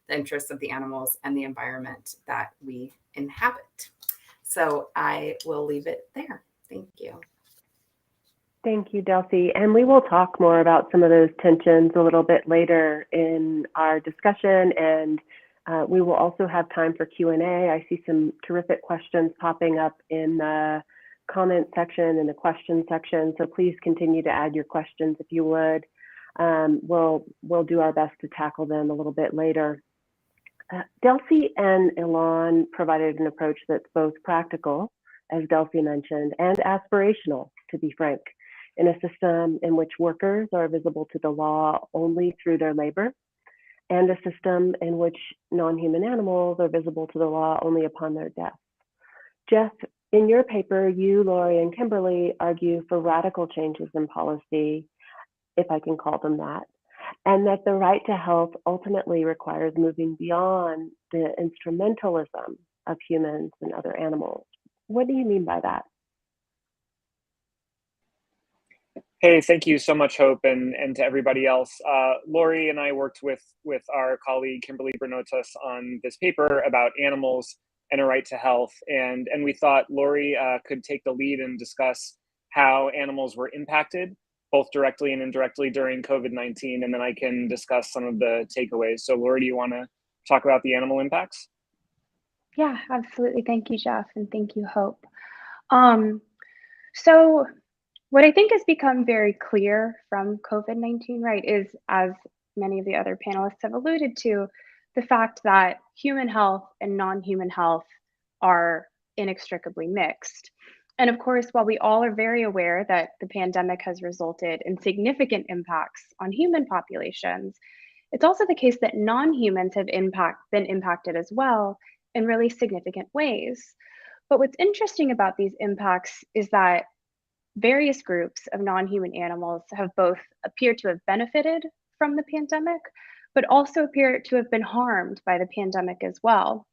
the interests of the animals and the environment that we inhabit. So I will leave it there. Thank you. Thank you, Delcy. And we will talk more about some of those tensions a little bit later in our discussion. And we will also have time for Q&A. I see some terrific questions popping up in the comment section and the question section. So please continue to add your questions if you would. We'll do our best to tackle them a little bit later. Delcy and Ilan provided an approach that's both practical, as Delcy mentioned, and aspirational, to be frank, in a system in which workers are visible to the law only through their labor, and a system in which non-human animals are visible to the law only upon their death. Jeff, in your paper, you, Lori, and Kimberly argue for radical changes in policy, if I can call them that, and that the right to health ultimately requires moving beyond the instrumentalism of humans and other animals. What do you mean by that? Hey, thank you so much, Hope, and to everybody else. Lori and I worked with our colleague Kimberly Bernotas on this paper about animals and a right to health, and we thought Lori could take the lead and discuss how animals were impacted, both directly and indirectly, during COVID-19, and then I can discuss some of the takeaways. So Lori, do you want to talk about the animal impacts? Yeah, absolutely. Thank you, Jeff, and thank you, Hope. So what I think has become very clear from COVID-19, right, is, as many of the other panelists have alluded to, the fact that human health and non-human health are inextricably mixed. And of course, while we all are very aware that the pandemic has resulted in significant impacts on human populations, it's also the case that non-humans have been impacted as well in really significant ways. But what's interesting about these impacts is that various groups of non-human animals have both appeared to have benefited from the pandemic, but also appear to have been harmed by the pandemic as well.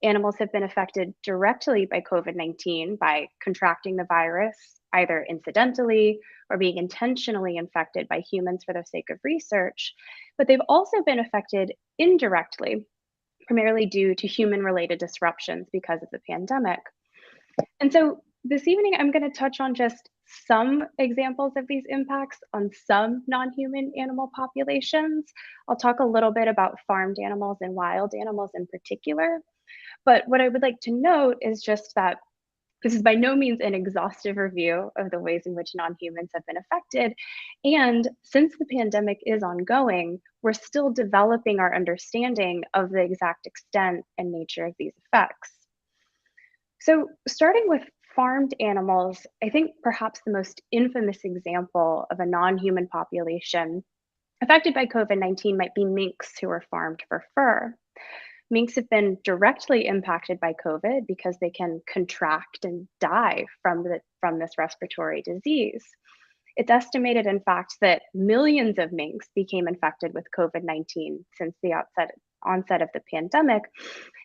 Animals have been affected directly by COVID-19 by contracting the virus, either incidentally or being intentionally infected by humans for the sake of research, but they've also been affected indirectly, primarily due to human-related disruptions because of the pandemic. And so this evening, I'm going to touch on just some examples of these impacts on some non-human animal populations. I'll talk a little bit about farmed animals and wild animals in particular. But what I would like to note is just that this is by no means an exhaustive review of the ways in which non-humans have been affected. And since the pandemic is ongoing, we're still developing our understanding of the exact extent and nature of these effects. So starting with farmed animals, I think perhaps the most infamous example of a non-human population affected by COVID-19 might be minks who are farmed for fur. Minks have been directly impacted by COVID because they can contract and die from this respiratory disease. It's estimated, in fact, that millions of minks became infected with COVID-19 since the onset of the pandemic,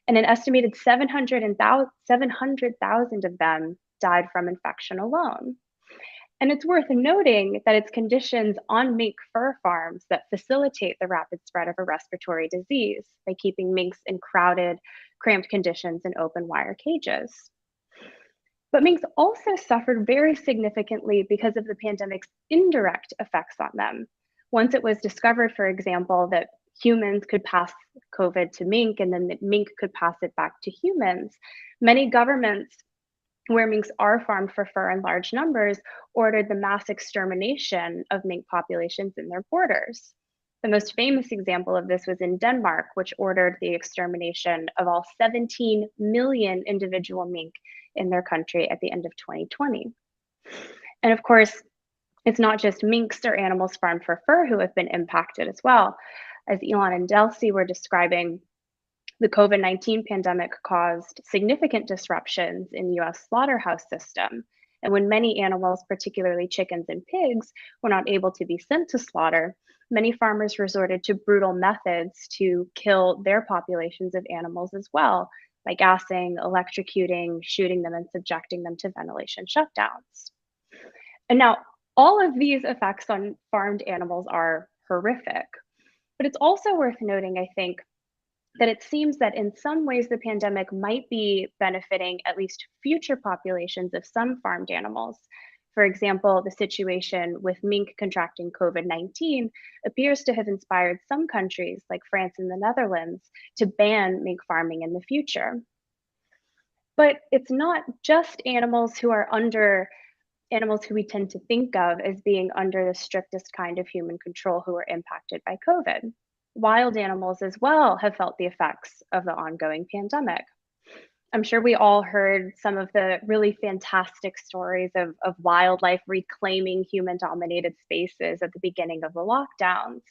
and an estimated 700,000 of them died from infection alone. And it's worth noting that it's conditions on mink fur farms that facilitate the rapid spread of a respiratory disease by keeping minks in crowded, cramped conditions in open wire cages. But minks also suffered very significantly because of the pandemic's indirect effects on them. Once it was discovered, for example, that humans could pass COVID to mink and then that mink could pass it back to humans, many governments where minks are farmed for fur in large numbers ordered the mass extermination of mink populations in their borders. The most famous example of this was in Denmark, which ordered the extermination of all 17 million individual mink in their country at the end of 2020. And of course, it's not just minks or animals farmed for fur who have been impacted as well. As Elon and Delcy were describing, the COVID-19 pandemic caused significant disruptions in the US slaughterhouse system. And when many animals, particularly chickens and pigs, were not able to be sent to slaughter, many farmers resorted to brutal methods to kill their populations of animals as well, by gassing, electrocuting, shooting them, and subjecting them to ventilation shutdowns. And now, all of these effects on farmed animals are horrific. But it's also worth noting, I think, that it seems that in some ways the pandemic might be benefiting at least future populations of some farmed animals. For example, the situation with mink contracting COVID-19 appears to have inspired some countries like France and the Netherlands to ban mink farming in the future. But it's not just animals who we tend to think of as being under the strictest kind of human control who are impacted by COVID. Wild animals as well have felt the effects of the ongoing pandemic. I'm sure we all heard some of the really fantastic stories of wildlife reclaiming human-dominated spaces at the beginning of the lockdowns.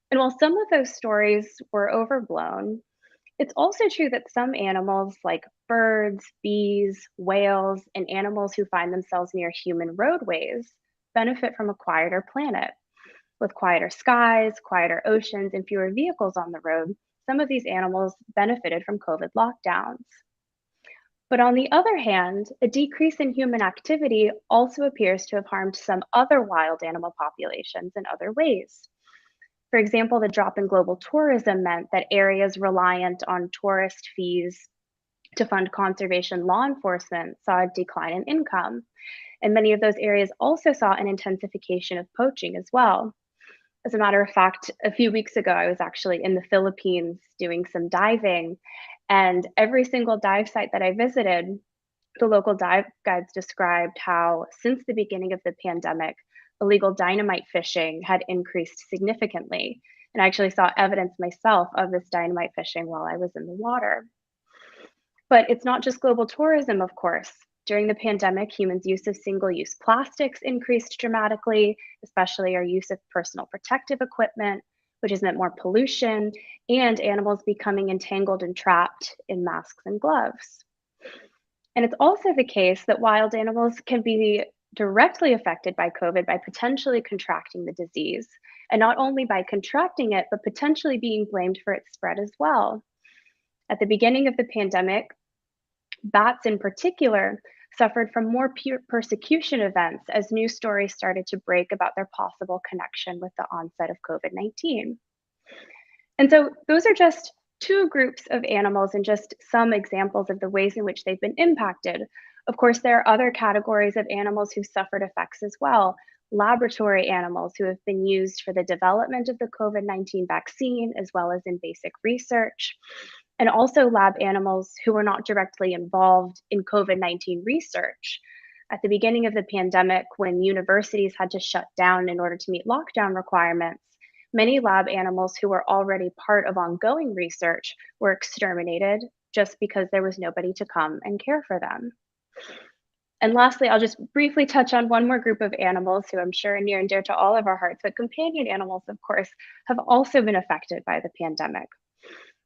And while some of those stories were overblown, it's also true that some animals like birds, bees, whales, and animals who find themselves near human roadways benefit from a quieter planet. With quieter skies, quieter oceans, and fewer vehicles on the road, some of these animals benefited from COVID lockdowns. But on the other hand, a decrease in human activity also appears to have harmed some other wild animal populations in other ways. For example, the drop in global tourism meant that areas reliant on tourist fees to fund conservation law enforcement saw a decline in income. And many of those areas also saw an intensification of poaching as well. As a matter of fact, a few weeks ago, I was actually in the Philippines doing some diving, and every single dive site that I visited, the local dive guides described how since the beginning of the pandemic, illegal dynamite fishing had increased significantly. And I actually saw evidence myself of this dynamite fishing while I was in the water. But it's not just global tourism, of course. During the pandemic, humans' use of single-use plastics increased dramatically, especially our use of personal protective equipment, which has meant more pollution, and animals becoming entangled and trapped in masks and gloves. And it's also the case that wild animals can be directly affected by COVID by potentially contracting the disease, and not only by contracting it, but potentially being blamed for its spread as well. At the beginning of the pandemic, bats in particular suffered from more persecution events as news stories started to break about their possible connection with the onset of COVID-19. And so those are just two groups of animals and just some examples of the ways in which they've been impacted. Of course, there are other categories of animals who suffered effects as well. Laboratory animals who have been used for the development of the COVID-19 vaccine, as well as in basic research. And also lab animals who were not directly involved in COVID-19 research. At the beginning of the pandemic, when universities had to shut down in order to meet lockdown requirements, many lab animals who were already part of ongoing research were exterminated just because there was nobody to come and care for them. And lastly, I'll just briefly touch on one more group of animals who I'm sure are near and dear to all of our hearts, but companion animals, of course, have also been affected by the pandemic.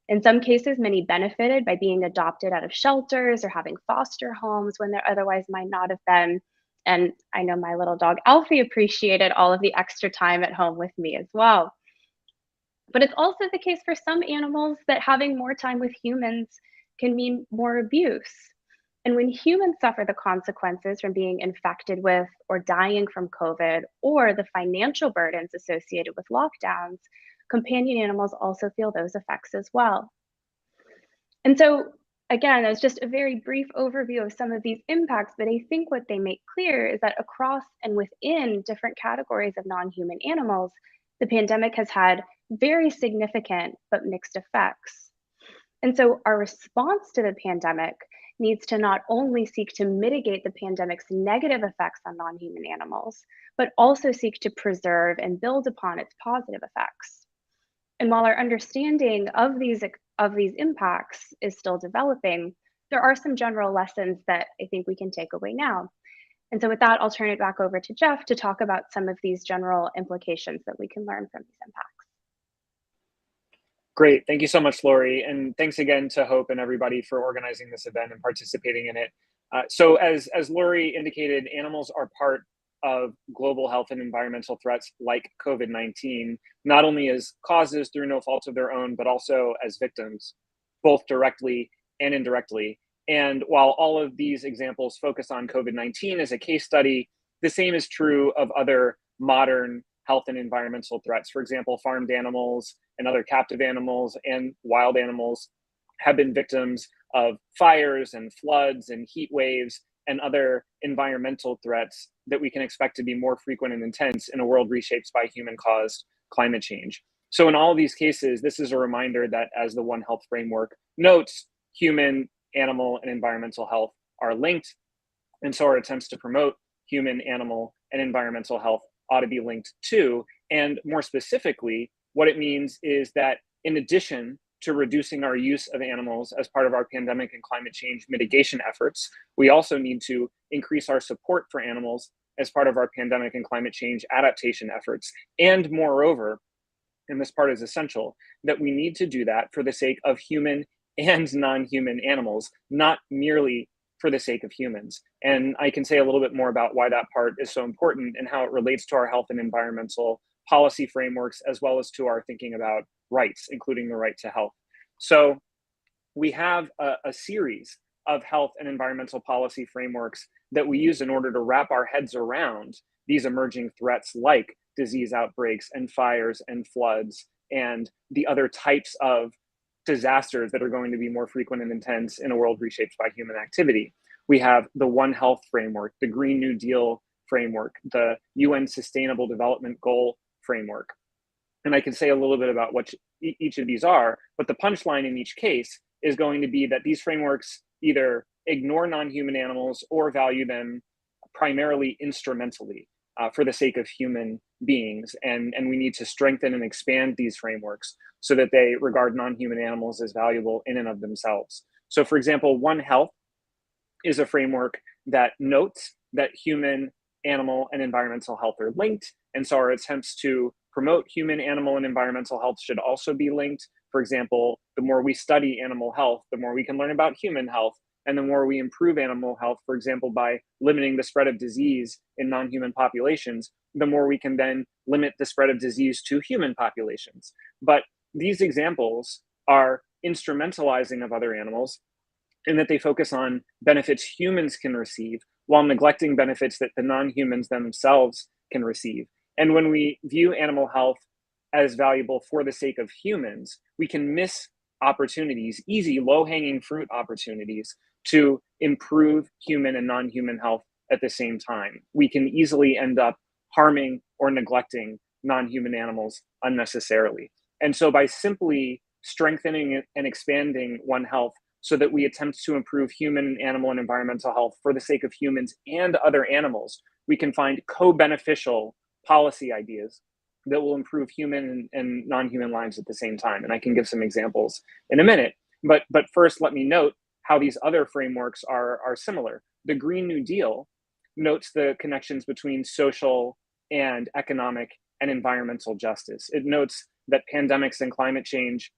In some cases, many benefited by being adopted out of shelters or having foster homes when there otherwise might not have been. And I know my little dog Alfie appreciated all of the extra time at home with me as well. But it's also the case for some animals that having more time with humans can mean more abuse. And when humans suffer the consequences from being infected with or dying from COVID, or the financial burdens associated with lockdowns, companion animals also feel those effects as well. And so, again, that's just a very brief overview of some of these impacts, but I think what they make clear is that across and within different categories of non-human animals, the pandemic has had very significant but mixed effects. And so our response to the pandemic needs to not only seek to mitigate the pandemic's negative effects on non-human animals, but also seek to preserve and build upon its positive effects. And while our understanding of these impacts is still developing, there are some general lessons that I think we can take away now. And so with that, I'll turn it back over to Jeff to talk about some of these general implications that we can learn from these impacts. Great. Thank you so much, Lori. And thanks again to Hope and everybody for organizing this event and participating in it. So as Lori indicated, animals are part of global health and environmental threats like COVID-19, not only as causes through no fault of their own, but also as victims, both directly and indirectly. And while all of these examples focus on COVID-19 as a case study, the same is true of other modern health and environmental threats. For example, farmed animals and other captive animals and wild animals have been victims of fires and floods and heat waves and other environmental threats that we can expect to be more frequent and intense in a world reshaped by human-caused climate change. So in all of these cases, this is a reminder that, as the One Health framework notes, human, animal, and environmental health are linked. And so our attempts to promote human, animal, and environmental health ought to be linked too. And more specifically, what it means is that in addition to reducing our use of animals as part of our pandemic and climate change mitigation efforts, we also need to increase our support for animals as part of our pandemic and climate change adaptation efforts. And moreover, and this part is essential, that we need to do that for the sake of human and non-human animals, not merely for the sake of humans. And I can say a little bit more about why that part is so important and how it relates to our health and environmental policy frameworks, as well as to our thinking about rights, including the right to health. So we have a series of health and environmental policy frameworks that we use in order to wrap our heads around these emerging threats like disease outbreaks and fires and floods and the other types of disasters that are going to be more frequent and intense in a world reshaped by human activity. We have the One Health framework, the Green New Deal framework, the UN Sustainable Development Goal framework. And I can say a little bit about what each of these are, but the punchline in each case is going to be that these frameworks either ignore non-human animals or value them primarily instrumentally for the sake of human beings. And we need to strengthen and expand these frameworks so that they regard non-human animals as valuable in and of themselves. So for example, One Health is a framework that notes that human, animal, and environmental health are linked. And so our attempts to promote human, animal, and environmental health should also be linked. For example, the more we study animal health, the more we can learn about human health, and the more we improve animal health, for example, by limiting the spread of disease in non-human populations, the more we can then limit the spread of disease to human populations. But these examples are instrumentalizing of other animals in that they focus on benefits humans can receive while neglecting benefits that the non-humans themselves can receive. And when we view animal health as valuable for the sake of humans, we can miss opportunities, easy, low-hanging fruit opportunities to improve human and non-human health at the same time. We can easily end up harming or neglecting non-human animals unnecessarily. And so by simply strengthening and expanding One Health so that we attempt to improve human, animal, and environmental health for the sake of humans and other animals, we can find co-beneficial policy ideas that will improve human and non-human lives at the same time. And I can give some examples in a minute. But first, let me note how these other frameworks are similar. The Green New Deal notes the connections between social and economic and environmental justice. It notes that pandemics and climate change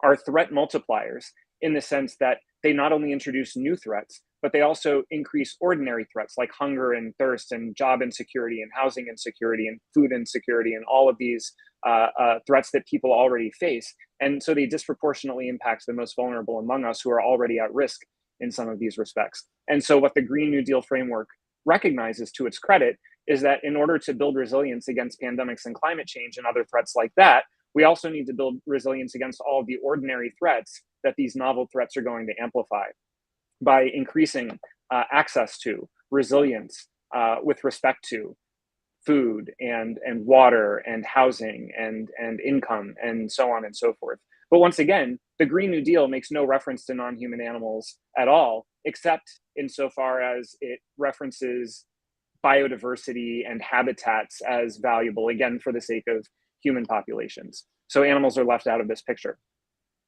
are threat multipliers in the sense that they not only introduce new threats, but they also increase ordinary threats like hunger and thirst and job insecurity and housing insecurity and food insecurity and all of these threats that people already face. And so they disproportionately impact the most vulnerable among us who are already at risk in some of these respects. And so what the Green New Deal framework recognizes, to its credit, is that in order to build resilience against pandemics and climate change and other threats like that, we also need to build resilience against all of the ordinary threats that these novel threats are going to amplify by increasing access to, resilience with respect to food and water and housing and income and so on and so forth. But once again, the Green New Deal makes no reference to non-human animals at all, except insofar as it references biodiversity and habitats as valuable, again, for the sake of human populations. So animals are left out of this picture.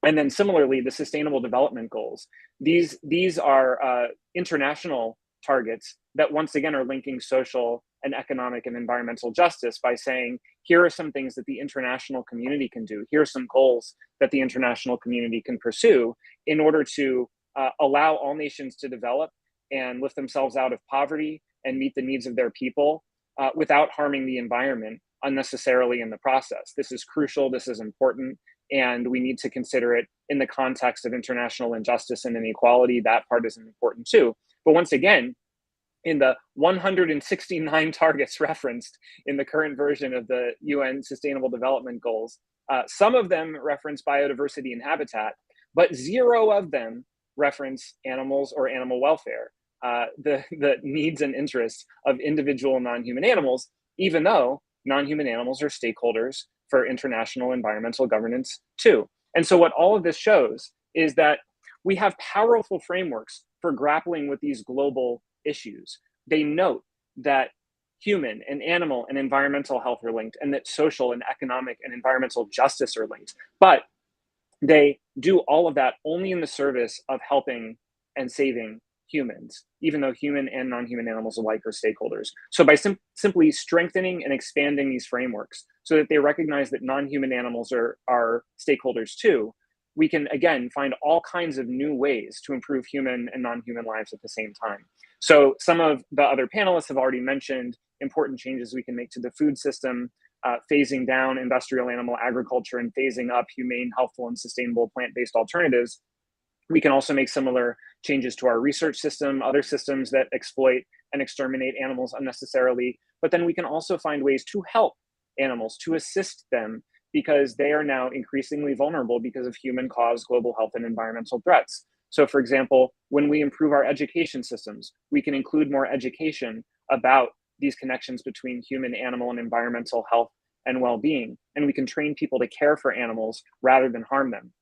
And then similarly, the Sustainable Development Goals. These are international targets that once again are linking social and economic and environmental justice by saying, here are some things that the international community can do. Here are some goals that the international community can pursue in order to allow all nations to develop and lift themselves out of poverty and meet the needs of their people without harming the environment unnecessarily in the process. This is crucial, this is important, and we need to consider it in the context of international injustice and inequality. That part is important too. But once again, in the 169 targets referenced in the current version of the UN Sustainable Development Goals, some of them reference biodiversity and habitat, but 0 of them reference animals or animal welfare, the needs and interests of individual non-human animals, even though non-human animals are stakeholders for international environmental governance too. And so what all of this shows is that we have powerful frameworks for grappling with these global issues. They note that human and animal and environmental health are linked, and that social and economic and environmental justice are linked. But they do all of that only in the service of helping and saving humans, even though human and non-human animals alike are stakeholders. So by simply strengthening and expanding these frameworks so that they recognize that non-human animals are stakeholders too, we can, again, find all kinds of new ways to improve human and non-human lives at the same time. So some of the other panelists have already mentioned important changes we can make to the food system, phasing down industrial animal agriculture and phasing up humane, healthful, and sustainable plant-based alternatives. We can also make similar changes to our research system, other systems that exploit and exterminate animals unnecessarily. But then we can also find ways to help animals, to assist them, because they are now increasingly vulnerable because of human-caused global health and environmental threats. So for example, when we improve our education systems, we can include more education about these connections between human, animal, and environmental health and well-being. And we can train people to care for animals rather than harm them.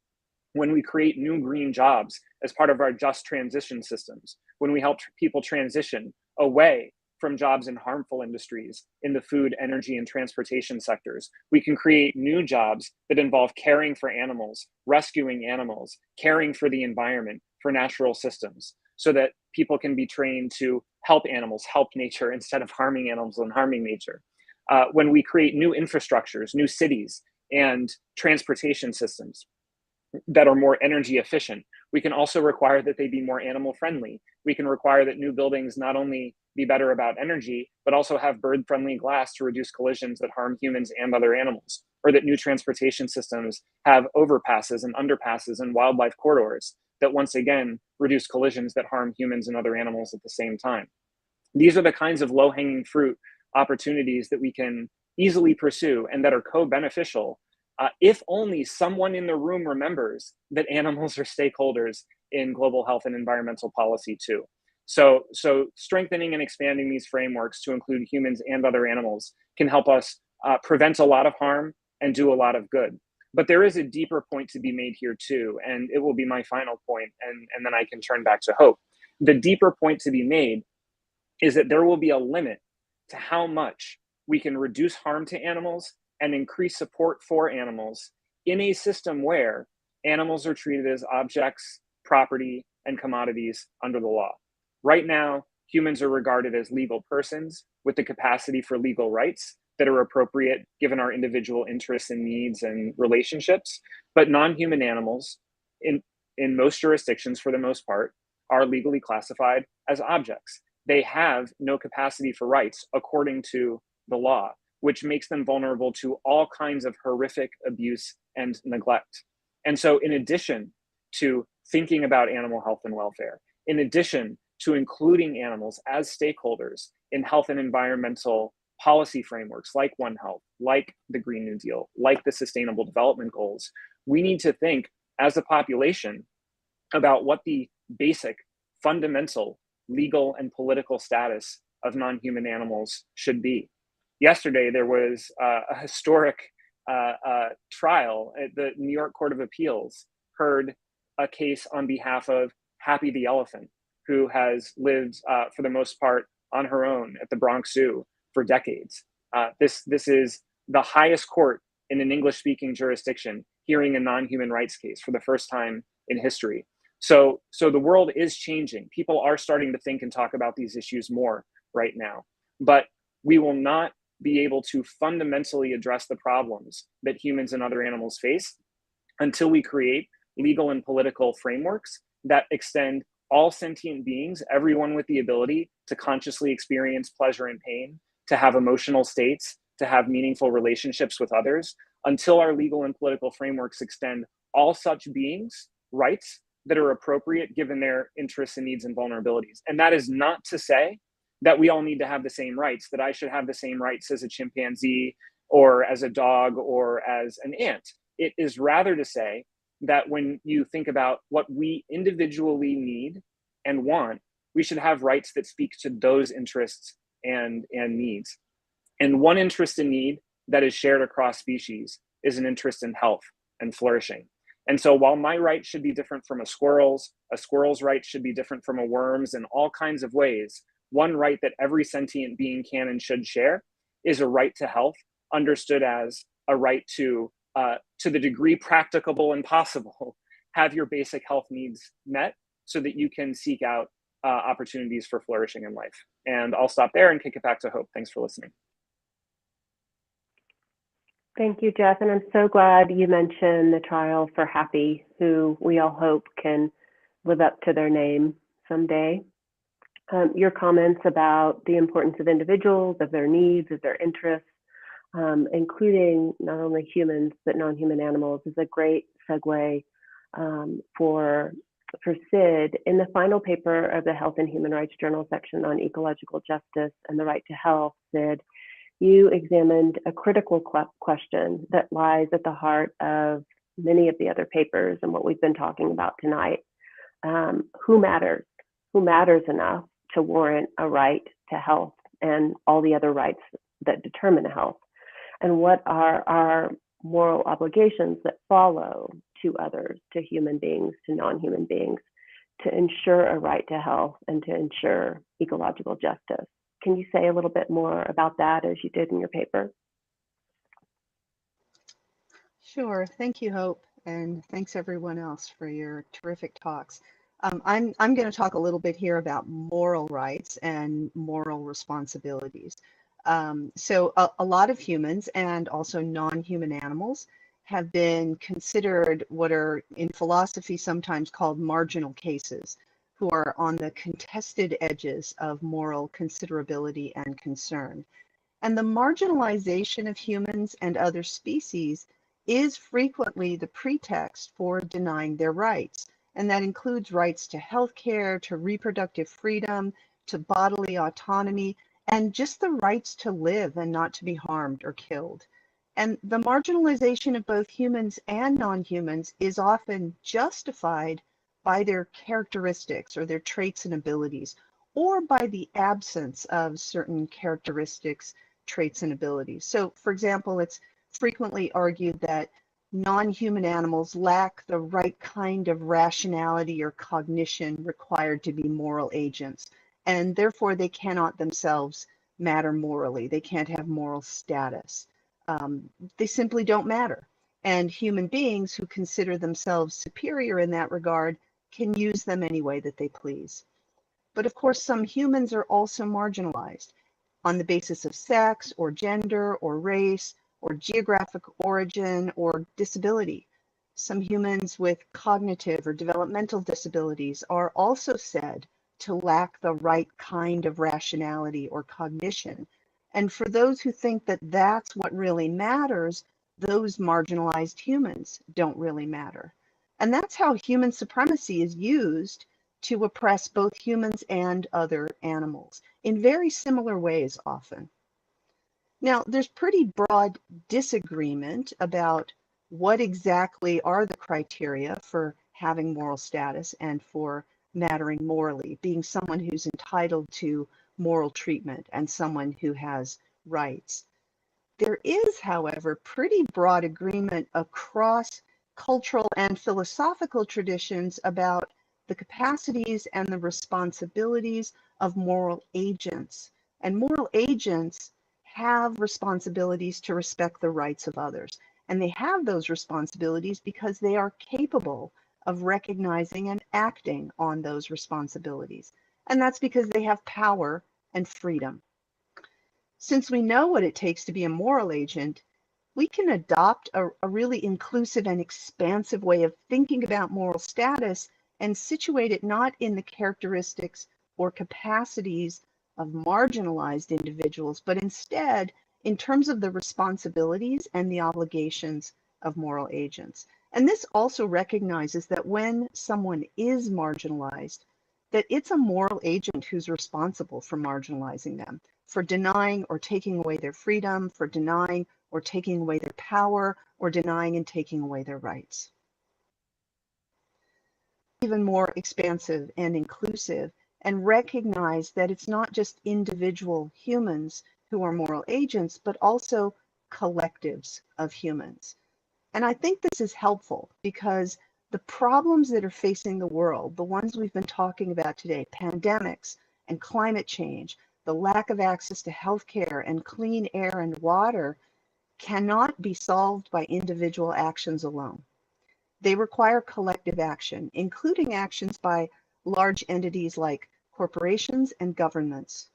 When we create new green jobs as part of our just transition systems, when we help people transition away from jobs in harmful industries in the food, energy, and transportation sectors, we can create new jobs that involve caring for animals, rescuing animals, caring for the environment, for natural systems, so that people can be trained to help animals, help nature, instead of harming animals and harming nature. When we create new infrastructures, new cities, and transportation systems that are more energy efficient, we can also require that they be more animal friendly. We can require that new buildings not only be better about energy, but also have bird-friendly glass to reduce collisions that harm humans and other animals, or that new transportation systems have overpasses and underpasses and wildlife corridors that once again reduce collisions that harm humans and other animals at the same time. These are the kinds of low-hanging fruit opportunities that we can easily pursue and that are co-beneficial if only someone in the room remembers that animals are stakeholders in global health and environmental policy too. So strengthening and expanding these frameworks to include humans and other animals can help us prevent a lot of harm and do a lot of good. But there is a deeper point to be made here too, and it will be my final point, and then I can turn back to Hope. The deeper point to be made is that there will be a limit to how much we can reduce harm to animals and increase support for animals in a system where animals are treated as objects, property, and commodities under the law. Right now, humans are regarded as legal persons with the capacity for legal rights that are appropriate given our individual interests and needs and relationships. But non-human animals, in most jurisdictions for the most part, are legally classified as objects. They have no capacity for rights according to the law, which makes them vulnerable to all kinds of horrific abuse and neglect. And so in addition to thinking about animal health and welfare, in addition to including animals as stakeholders in health and environmental policy frameworks like One Health, like the Green New Deal, like the Sustainable Development Goals, we need to think as a population about what the basic, fundamental, legal and political status of non-human animals should be. Yesterday, there was a historic trial at the New York Court of Appeals, heard a case on behalf of Happy the elephant, who has lived for the most part on her own at the Bronx Zoo for decades. This is the highest court in an English-speaking jurisdiction hearing a non-human rights case for the first time in history. So the world is changing. People are starting to think and talk about these issues more right now, but we will not be able to fundamentally address the problems that humans and other animals face until we create legal and political frameworks that extend all sentient beings, everyone with the ability to consciously experience pleasure and pain, to have emotional states, to have meaningful relationships with others, until our legal and political frameworks extend all such beings rights that are appropriate given their interests and needs and vulnerabilities. And that is not to say that we all need to have the same rights, that I should have the same rights as a chimpanzee or as a dog or as an ant. It is rather to say that when you think about what we individually need and want, we should have rights that speak to those interests and needs. And one interest and need that is shared across species is an interest in health and flourishing. And so while my right should be different from a squirrel's right should be different from a worm's in all kinds of ways, one right that every sentient being can and should share is a right to health, understood as a right to the degree practicable and possible, have your basic health needs met so that you can seek out opportunities for flourishing in life. And I'll stop there and kick it back to Hope. Thanks for listening. Thank you, Jeff. And I'm so glad you mentioned the trial for Happy, who we all hope can live up to their name someday. Your comments about the importance of individuals, of their needs, of their interests, including not only humans, but non-human animals, is a great segue for Sid. In the final paper of the Health and Human Rights Journal section on ecological justice and the right to health, Sid, you examined a critical question that lies at the heart of many of the other papers and what we've been talking about tonight. Who matters? Who matters enough to warrant a right to health and all the other rights that determine health? And what are our moral obligations that follow to others, to human beings, to non-human beings, to ensure a right to health and to ensure ecological justice? Can you say a little bit more about that as you did in your paper? Sure. Thank you, Hope. And thanks everyone else for your terrific talks. I'm going to talk a little bit here about moral rights and moral responsibilities. So a lot of humans and also non-human animals have been considered what are in philosophy sometimes called marginal cases, who are on the contested edges of moral considerability and concern. And the marginalization of humans and other species is frequently the pretext for denying their rights. And that includes rights to healthcare, to reproductive freedom, to bodily autonomy, and just the rights to live and not to be harmed or killed. And the marginalization of both humans and non-humans is often justified by their characteristics or their traits and abilities, or by the absence of certain characteristics, traits, and abilities. So, for example, it's frequently argued that non-human animals lack the right kind of rationality or cognition required to be moral agents, and therefore they cannot themselves matter morally. They can't have moral status. They simply don't matter. And human beings who consider themselves superior in that regard can use them any way that they please. But of course, some humans are also marginalized on the basis of sex or gender or race or geographic origin or disability. Some humans with cognitive or developmental disabilities are also said to lack the right kind of rationality or cognition. And for those who think that that's what really matters, those marginalized humans don't really matter. And that's how human supremacy is used to oppress both humans and other animals in very similar ways often. Now, there's pretty broad disagreement about what exactly are the criteria for having moral status and for mattering morally, being someone who's entitled to moral treatment and someone who has rights. There is, however, pretty broad agreement across cultural and philosophical traditions about the capacities and the responsibilities of moral agents. And moral agents have responsibilities to respect the rights of others. And they have those responsibilities because they are capable of recognizing and acting on those responsibilities. And that's because they have power and freedom. Since we know what it takes to be a moral agent, we can adopt a really inclusive and expansive way of thinking about moral status and situate it not in the characteristics or capacities of marginalized individuals, but instead in terms of the responsibilities and the obligations of moral agents. And this also recognizes that when someone is marginalized, that it's a moral agent who's responsible for marginalizing them, for denying or taking away their freedom, for denying or taking away their power, or denying and taking away their rights. Even more expansive and inclusive, and recognize that it's not just individual humans who are moral agents, but also collectives of humans. And I think this is helpful because the problems that are facing the world, the ones we've been talking about today, pandemics and climate change, the lack of access to healthcare and clean air and water, cannot be solved by individual actions alone. They require collective action, including actions by large entities like corporations and governments.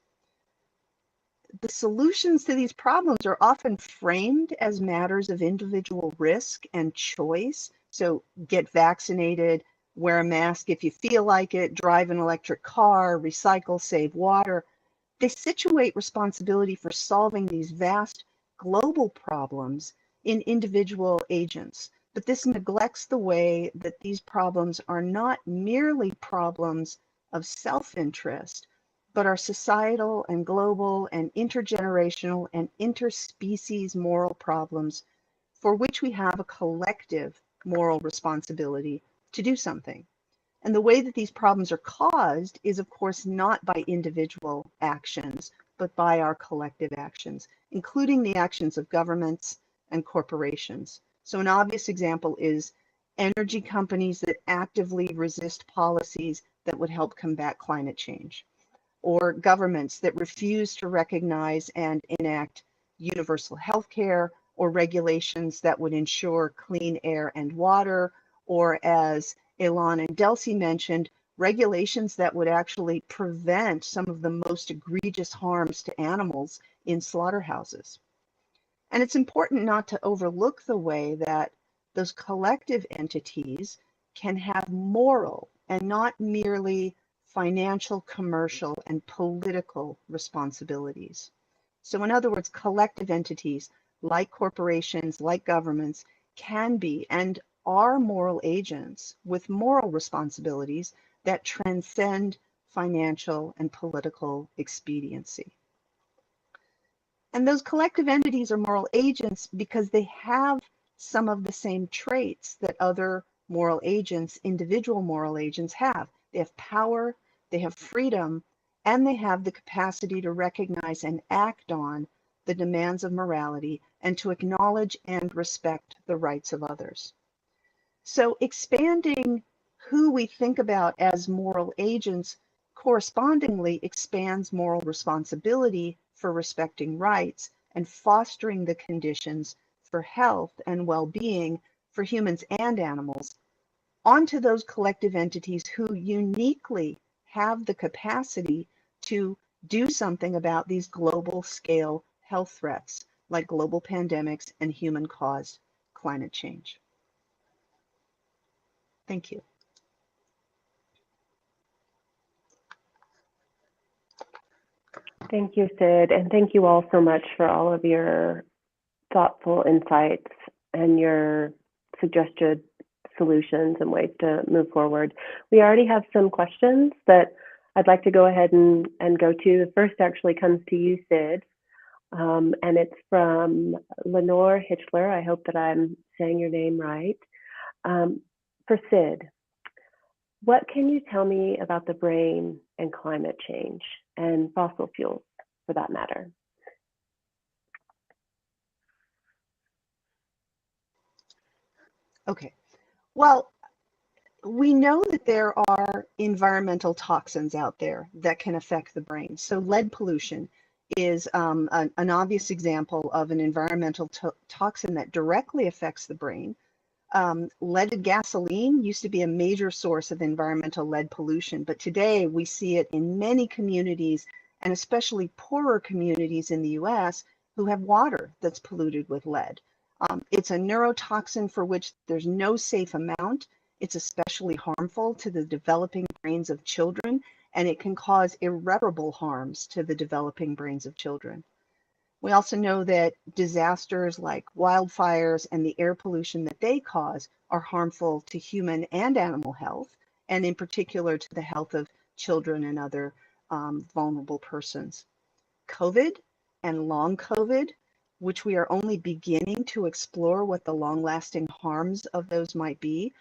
The solutions to these problems are often framed as matters of individual risk and choice. So get vaccinated, wear a mask if you feel like it, drive an electric car, recycle, save water. They situate responsibility for solving these vast global problems in individual agents. But this neglects the way that these problems are not merely problems of self-interest, but are societal and global and intergenerational and interspecies moral problems for which we have a collective moral responsibility to do something. And the way that these problems are caused is, of course, not by individual actions, but by our collective actions, including the actions of governments and corporations. So an obvious example is energy companies that actively resist policies that would help combat climate change, or governments that refuse to recognize and enact universal health care or regulations that would ensure clean air and water, or as Elan and Delcy mentioned, regulations that would actually prevent some of the most egregious harms to animals in slaughterhouses. And it's important not to overlook the way that those collective entities can have moral and not merely financial, commercial, and political responsibilities. So in other words, collective entities like corporations, like governments, can be and are moral agents with moral responsibilities that transcend financial and political expediency. And those collective entities are moral agents because they have some of the same traits that other moral agents, individual moral agents have. They have power, they have freedom, and they have the capacity to recognize and act on the demands of morality and to acknowledge and respect the rights of others. So expanding who we think about as moral agents correspondingly expands moral responsibility for respecting rights and fostering the conditions for health and well-being for humans and animals onto those collective entities who uniquely have the capacity to do something about these global scale health threats like global pandemics and human-caused climate change. Thank you. Thank you, Sid, and thank you all so much for all of your thoughtful insights and your suggested solutions and ways to move forward. We already have some questions that I'd like to go ahead and go to. The first actually comes to you, Sid, and it's from Lenore Hitchler. I hope that I'm saying your name right. For Sid, what can you tell me about the brain and climate change and fossil fuels for that matter? Okay, well, we know that there are environmental toxins out there that can affect the brain. So lead pollution is an obvious example of an environmental toxin that directly affects the brain. Leaded gasoline used to be a major source of environmental lead pollution, but today we see it in many communities, and especially poorer communities in the US who have water that's polluted with lead. It's a neurotoxin for which there's no safe amount. It's especially harmful to the developing brains of children, and it can cause irreparable harms to the developing brains of children. We also know that disasters like wildfires and the air pollution that they cause are harmful to human and animal health, and in particular to the health of children and other vulnerable persons. COVID and long COVID, which we are only beginning to explore what the long-lasting harms of those might be,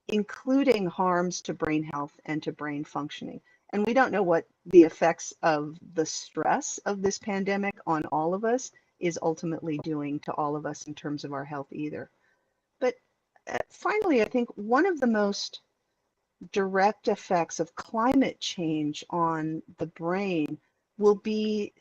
including harms to brain health and to brain functioning. And we don't know what the effects of the stress of this pandemic on all of us is ultimately doing to all of us in terms of our health either. But finally, I think one of the most direct effects of climate change on the brain will be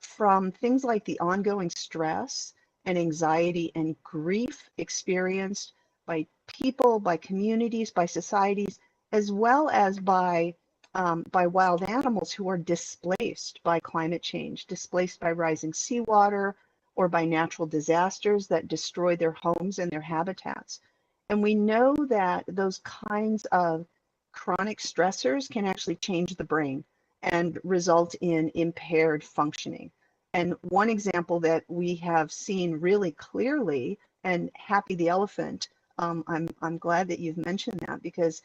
from things like the ongoing stress and anxiety and grief experienced by people, by communities, by societies, as well as by wild animals who are displaced by climate change, displaced by rising seawater or by natural disasters that destroy their homes and their habitats. And we know that those kinds of chronic stressors can actually change the brain and result in impaired functioning. And one example that we have seen really clearly, and Happy the elephant, I'm glad that you've mentioned that, because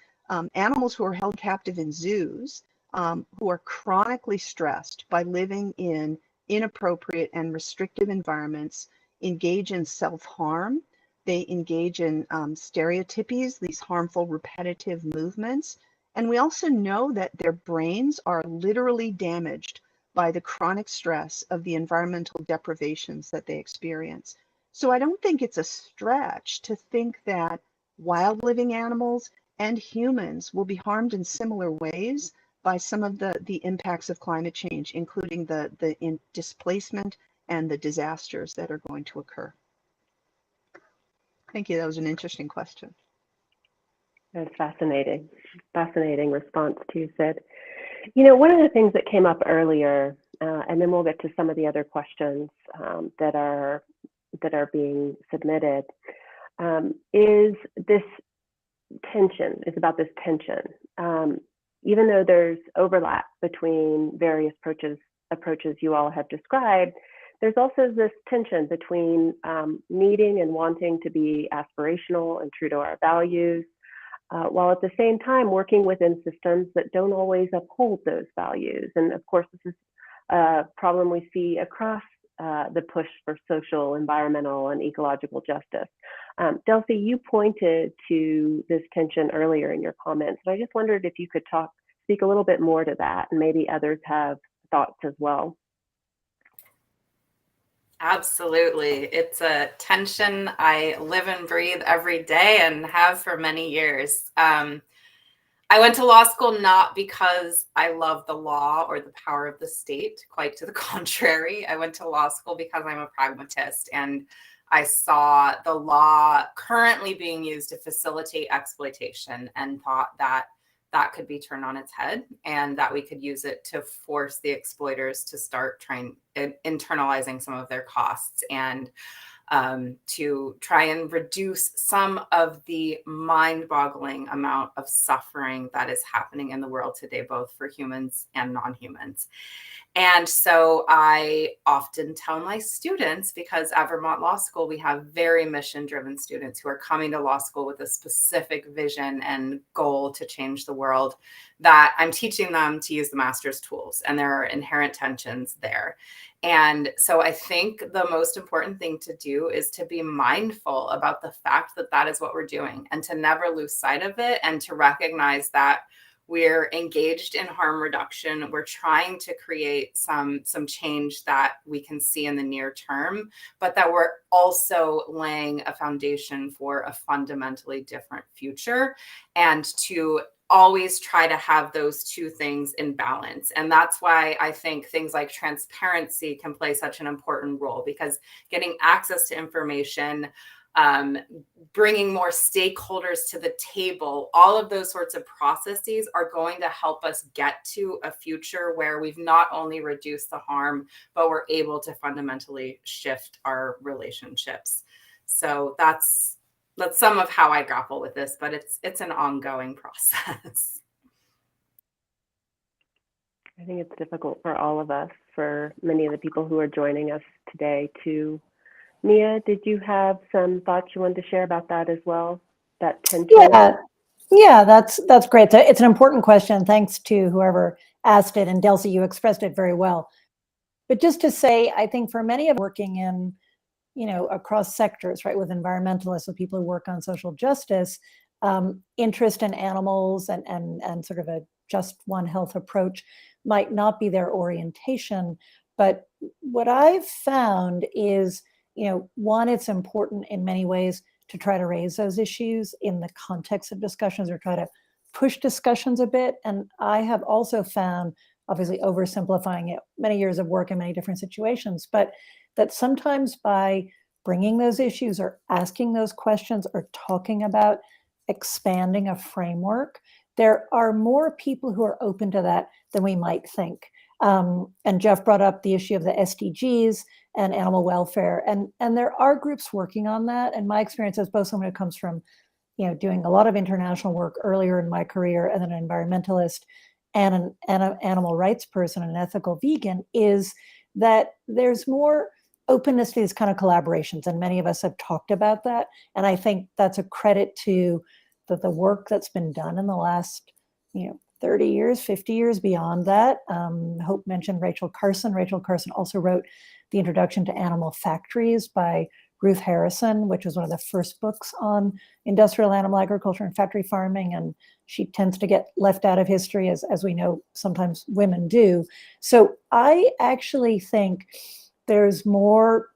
animals who are held captive in zoos, who are chronically stressed by living in inappropriate and restrictive environments, engage in self-harm. They engage in stereotypies, these harmful repetitive movements. And we also know that their brains are literally damaged by the chronic stress of the environmental deprivations that they experience. So I don't think it's a stretch to think that wild living animals and humans will be harmed in similar ways by some of the impacts of climate change, including the displacement and the disasters that are going to occur. Thank you. That was an interesting question. That's fascinating. Fascinating response too, Sid. You know, one of the things that came up earlier, and then we'll get to some of the other questions that are being submitted, is this tension, is about this tension. Even though there's overlap between various approaches you all have described, there's also this tension between needing and wanting to be aspirational and true to our values, while at the same time working within systems that don't always uphold those values. And of course, this is a problem we see across the push for social, environmental, and ecological justice. Delphi, you pointed to this tension earlier in your comments, and I just wondered if you could speak a little bit more to that, and maybe others have thoughts as well. Absolutely. It's a tension I live and breathe every day and have for many years. I went to law school not because I love the law or the power of the state, quite to the contrary. I went to law school because I'm a pragmatist, and I saw the law currently being used to facilitate exploitation and thought that that could be turned on its head and that we could use it to force the exploiters to start internalizing some of their costs and to try and reduce some of the mind-boggling amount of suffering that is happening in the world today, both for humans and non-humans. And so I often tell my students, because at Vermont Law School, we have very mission-driven students who are coming to law school with a specific vision and goal to change the world, that I'm teaching them to use the master's tools, and there are inherent tensions there. And so I think the most important thing to do is to be mindful about the fact that that is what we're doing, and to never lose sight of it, and to recognize that we're engaged in harm reduction. We're trying to create some change that we can see in the near term, but that we're also laying a foundation for a fundamentally different future, and to always try to have those two things in balance. And that's why I think things like transparency can play such an important role, because getting access to information, bringing more stakeholders to the table, all of those sorts of processes are going to help us get to a future where we've not only reduced the harm, but we're able to fundamentally shift our relationships. So that's some of how I grapple with this, but it's an ongoing process. I think it's difficult for all of us, for many of the people who are joining us today too. Mia, did you have some thoughts you wanted to share about that as well? That tension? Yeah, that's great. It's an important question. Thanks to whoever asked it. And Delcy, you expressed it very well. But just to say, I think for many of working in, across sectors, right, with environmentalists, with people who work on social justice, interest in animals and sort of a just one health approach might not be their orientation. But what I've found is, one, it's important in many ways to try to raise those issues in the context of discussions, or try to push discussions a bit. And I have also found, obviously oversimplifying it, many years of work in many different situations, but that sometimes by bringing those issues or asking those questions or talking about expanding a framework, there are more people who are open to that than we might think. And Jeff brought up the issue of the SDGs and animal welfare. And there are groups working on that. And my experience as both someone who comes from, doing a lot of international work earlier in my career, and then an environmentalist and an animal rights person, an ethical vegan, is that there's more openness to these kind of collaborations. And many of us have talked about that. And I think that's a credit to the work that's been done in the last, 30 years, 50 years, beyond that. Hope mentioned Rachel Carson. Rachel Carson also wrote The Introduction to Animal Factories by Ruth Harrison, which was one of the first books on industrial animal agriculture and factory farming. And she tends to get left out of history, as we know sometimes women do. So I actually think there's more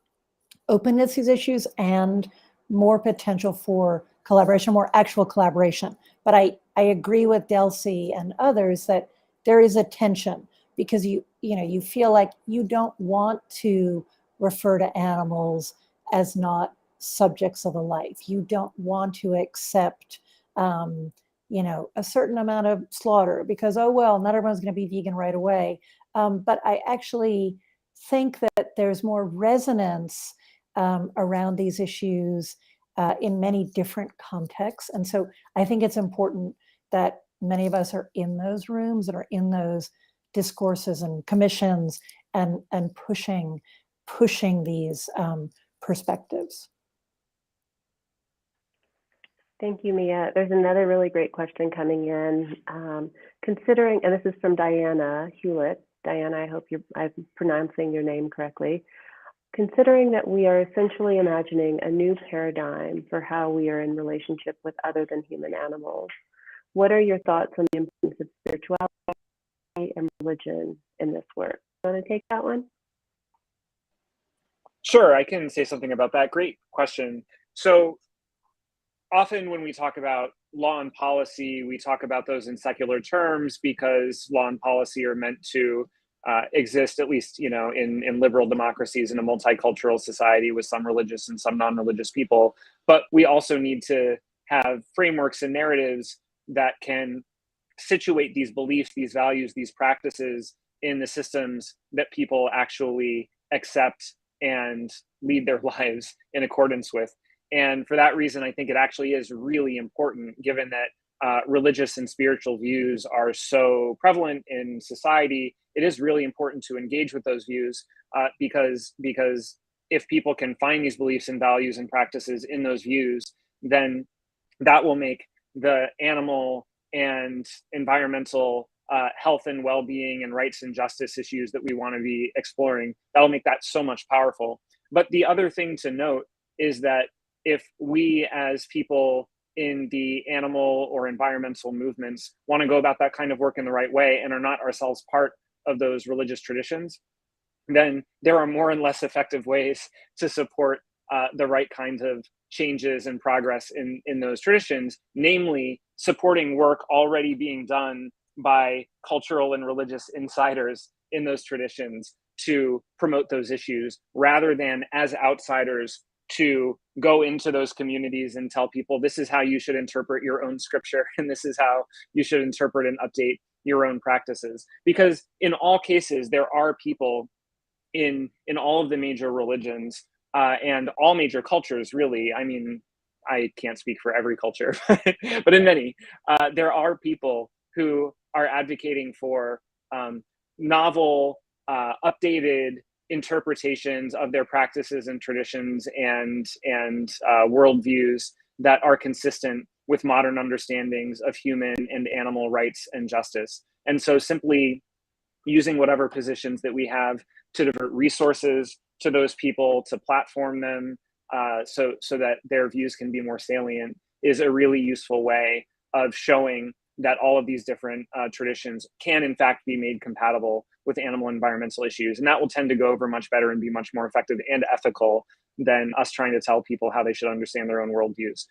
openness to these issues and more potential for collaboration, more actual collaboration. But I agree with Delcy and others that there is a tension, because you feel like you don't want to refer to animals as not subjects of a life. You don't want to accept a certain amount of slaughter because, oh, well, not everyone's going to be vegan right away. But I actually think that there's more resonance around these issues in many different contexts. And so I think it's important that many of us are in those rooms and are in those discourses and commissions and pushing these perspectives. Thank you, Mia. There's another really great question coming in. Considering, and this is from Diana Hewlett. Diana, I hope I'm pronouncing your name correctly. Considering that we are essentially imagining a new paradigm for how we are in relationship with other than human animals, what are your thoughts on the importance of spirituality and religion in this work? You want to take that one? Sure, I can say something about that. Great question. So often when we talk about law and policy, we talk about those in secular terms because law and policy are meant to exist, at least, in liberal democracies, in a multicultural society with some religious and some non-religious people. But we also need to have frameworks and narratives that can situate these beliefs, these values, these practices in the systems that people actually accept and lead their lives in accordance with. And for that reason, I think it actually is really important, given that religious and spiritual views are so prevalent in society. It is really important to engage with those views because if people can find these beliefs and values and practices in those views, then that will make the animal and environmental health and well-being and rights and justice issues that we want to be exploring, that'll make that so much powerful. But the other thing to note is that if we as people in the animal or environmental movements want to go about that kind of work in the right way and are not ourselves part of those religious traditions, then there are more and less effective ways to support the right kinds of changes and progress in those traditions, namely supporting work already being done by cultural and religious insiders in those traditions to promote those issues, rather than as outsiders to go into those communities and tell people this is how you should interpret your own scripture and this is how you should interpret and update your own practices. Because in all cases, there are people in all of the major religions and all major cultures, really. I mean, I can't speak for every culture, but in many, there are people who are advocating for novel, updated interpretations of their practices and traditions and worldviews that are consistent with modern understandings of human and animal rights and justice. And so simply using whatever positions that we have to divert resources to those people, to platform them so that their views can be more salient, is a really useful way of showing that all of these different traditions can in fact be made compatible with animal environmental issues. And that will tend to go over much better and be much more effective and ethical than us trying to tell people how they should understand their own worldviews.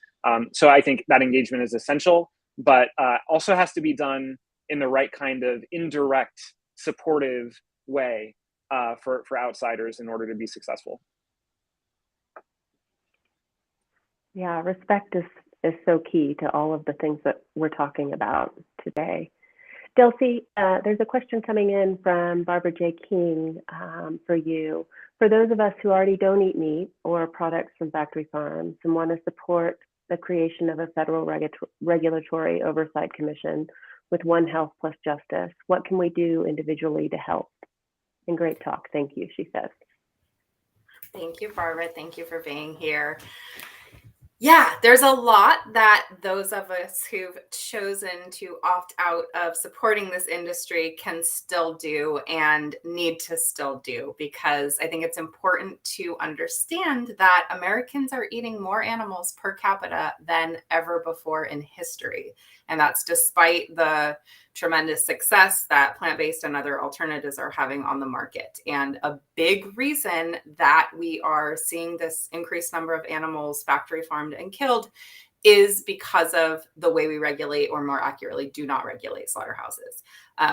So I think that engagement is essential, but also has to be done in the right kind of indirect, supportive way for outsiders in order to be successful. Yeah, respect is so key to all of the things that we're talking about today. Delcy, there's a question coming in from Barbara J. King for you. For those of us who already don't eat meat or products from factory farms and want to support the creation of a federal regulatory oversight commission with One Health plus Justice, what can we do individually to help? And great talk, thank you, she says. Thank you, Barbara. Thank you for being here. Yeah, there's a lot that those of us who've chosen to opt out of supporting this industry can still do and need to still do, because I think it's important to understand that Americans are eating more animals per capita than ever before in history. And that's despite the tremendous success that plant-based and other alternatives are having on the market. And a big reason that we are seeing this increased number of animals factory farmed and killed is because of the way we regulate, or more accurately, do not regulate slaughterhouses.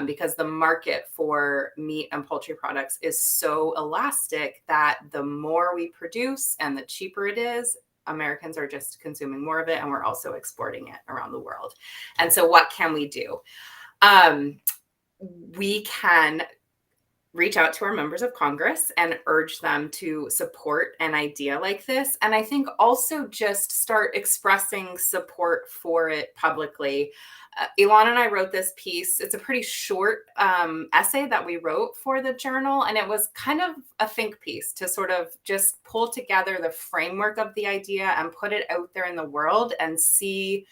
Because the market for meat and poultry products is so elastic that the more we produce and the cheaper it is, Americans are just consuming more of it, and we're also exporting it around the world. And so what can we do? We can reach out to our members of Congress and urge them to support an idea like this. And I think also just start expressing support for it publicly. Elon and I wrote this piece. It's a pretty short essay that we wrote for the journal. And it was kind of a think piece to sort of just pull together the framework of the idea and put it out there in the world and see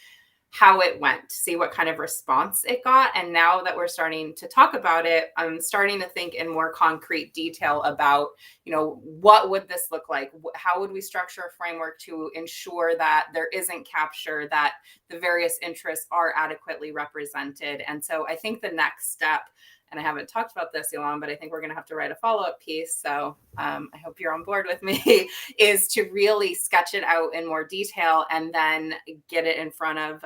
how it went, see what kind of response it got. And now that we're starting to talk about it, I'm starting to think in more concrete detail about, what would this look like? How would we structure a framework to ensure that there isn't capture, that the various interests are adequately represented? And so I think the next step, and I haven't talked about this, Elon, but I think we're going to have to write a follow-up piece. So I hope you're on board with me, is to really sketch it out in more detail and then get it in front of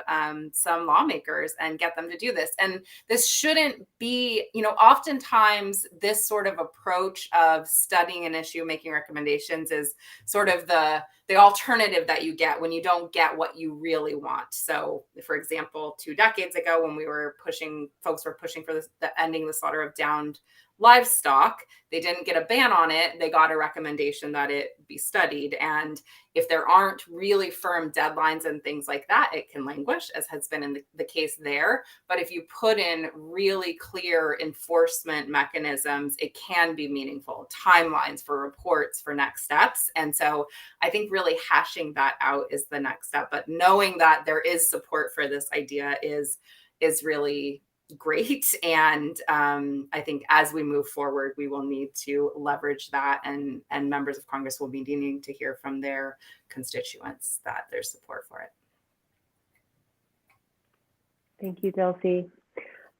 some lawmakers and get them to do this. And this shouldn't be, oftentimes this sort of approach of studying an issue, making recommendations is sort of the alternative that you get when you don't get what you really want. So for example, 2 decades ago, when folks were pushing for the ending the slaughter of downed livestock, they didn't get a ban on it. They got a recommendation that it be studied. And if there aren't really firm deadlines and things like that, it can languish, as has been in the case there. But if you put in really clear enforcement mechanisms, it can be meaningful. Timelines for reports, for next steps. And so I think really hashing that out is the next step. But knowing that there is support for this idea is really great. And I think as we move forward, we will need to leverage that, and members of Congress will be needing to hear from their constituents that there's support for it. Thank you, Delcy.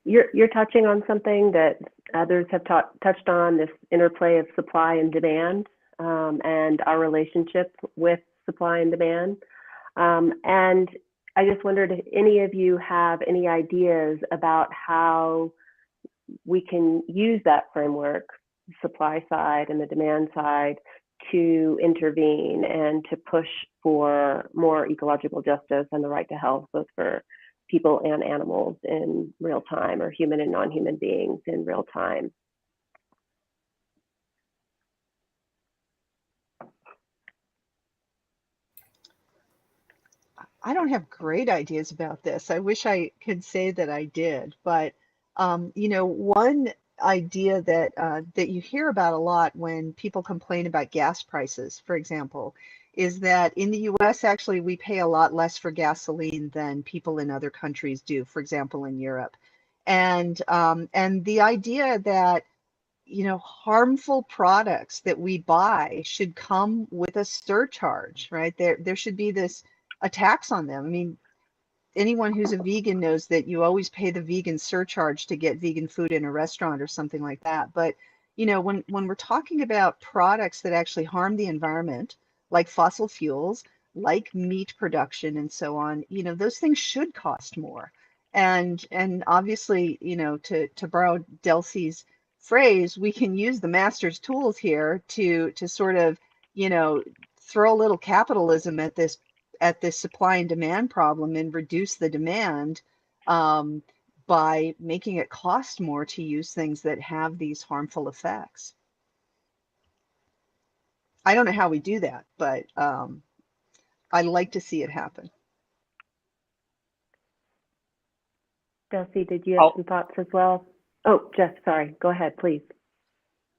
You're touching on something that others have touched on, this interplay of supply and demand, and our relationship with supply and demand. And I just wondered if any of you have any ideas about how we can use that framework, supply side and the demand side, to intervene and to push for more ecological justice and the right to health, both for people and animals in real time, or human and non-human beings in real time. I don't have great ideas about this. I wish I could say that I did, but you know, one idea that that you hear about a lot when people complain about gas prices, for example, is that in the U.S. actually we pay a lot less for gasoline than people in other countries do, for example, in Europe, and the idea that, you know, harmful products that we buy should come with a surcharge, right? There should be this a tax on them. I mean, anyone who's a vegan knows that you always pay the vegan surcharge to get vegan food in a restaurant or something like that. But, you know, when we're talking about products that actually harm the environment, like fossil fuels, like meat production and so on, you know, those things should cost more. And obviously, you know, to borrow Delsey's phrase, we can use the master's tools here to sort of, you know, throw a little capitalism at this supply and demand problem and reduce the demand by making it cost more to use things that have these harmful effects. I don't know how we do that, but I'd like to see it happen. Delsey, did you have some thoughts as well? Oh, Jeff, sorry. Go ahead, please.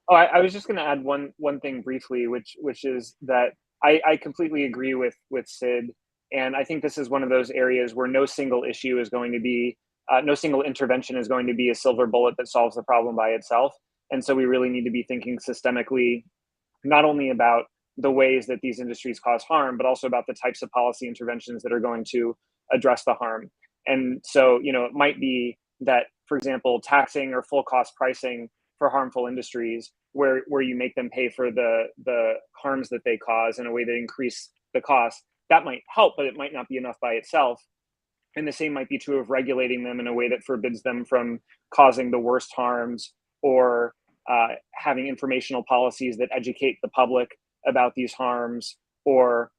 Oh, I was just going to add one thing briefly, which is that I completely agree with Sid, and I think this is one of those areas where no single issue is going to be, no single intervention is going to be a silver bullet that solves the problem by itself. And so we really need to be thinking systemically, not only about the ways that these industries cause harm, but also about the types of policy interventions that are going to address the harm. And so, you know, it might be that, for example, taxing or full cost pricing for harmful industries, where you make them pay for the harms that they cause in a way that increase the cost, that might help, but it might not be enough by itself. And the same might be true of regulating them in a way that forbids them from causing the worst harms, or having informational policies that educate the public about these harms, or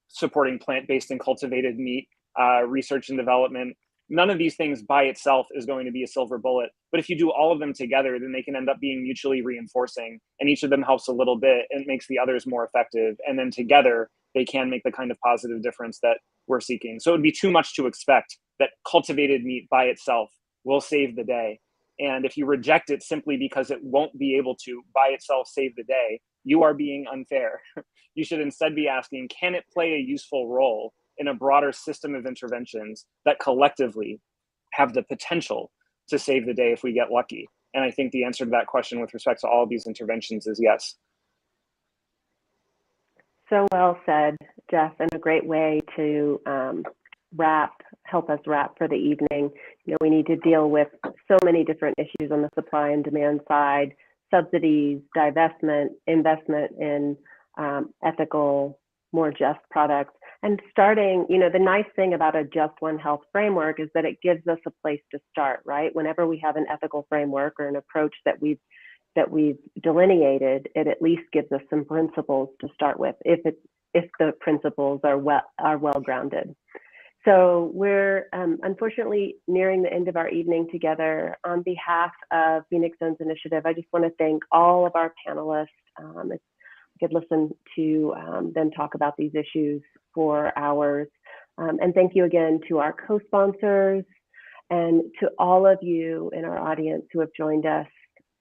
supporting plant-based and cultivated meat research and development. None of these things by itself is going to be a silver bullet, but if you do all of them together, then they can end up being mutually reinforcing, and each of them helps a little bit and makes the others more effective. And then together, they can make the kind of positive difference that we're seeking. So it would be too much to expect that cultivated meat by itself will save the day. And if you reject it simply because it won't be able to by itself save the day, you are being unfair. You should instead be asking, can it play a useful role in a broader system of interventions that collectively have the potential to save the day if we get lucky? And I think the answer to that question with respect to all of these interventions is yes. So well said, Jeff, and a great way to help us wrap for the evening. You know, we need to deal with so many different issues on the supply and demand side: subsidies, divestment, investment in ethical, more just products. And starting, you know, the nice thing about a Just One Health framework is that it gives us a place to start, right? Whenever we have an ethical framework or an approach that we've delineated, it at least gives us some principles to start with, if the principles are well grounded. So we're unfortunately nearing the end of our evening together. On behalf of Phoenix Zones Initiative, I just want to thank all of our panelists. I could listen to them talk about these issues for hours. And thank you again to our co-sponsors and to all of you in our audience who have joined us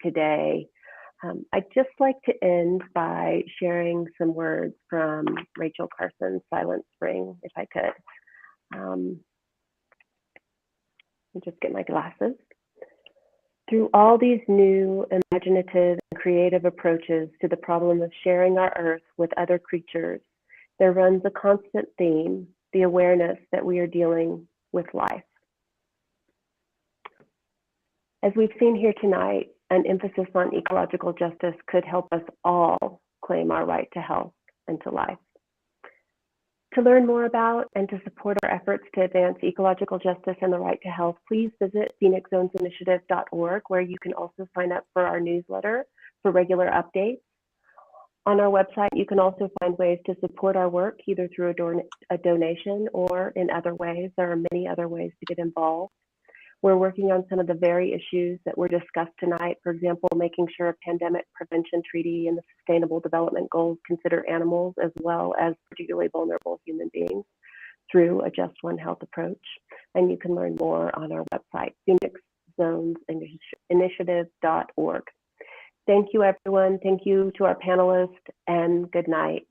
today. I'd just like to end by sharing some words from Rachel Carson's Silent Spring, if I could. Let me just get my glasses. Through all these new, imaginative, and creative approaches to the problem of sharing our earth with other creatures, there runs a constant theme: the awareness that we are dealing with life. As we've seen here tonight, an emphasis on ecological justice could help us all claim our right to health and to life. To learn more about and to support our efforts to advance ecological justice and the right to health, please visit phoenixzonesinitiative.org, where you can also sign up for our newsletter for regular updates. On our website, you can also find ways to support our work, either through a donation or in other ways. There are many other ways to get involved. We're working on some of the very issues that were discussed tonight. For example, making sure a pandemic prevention treaty and the Sustainable Development Goals consider animals as well as particularly vulnerable human beings through a Just One Health approach. And you can learn more on our website, phoenixzonesinitiative.org. Thank you, everyone. Thank you to our panelists, and good night.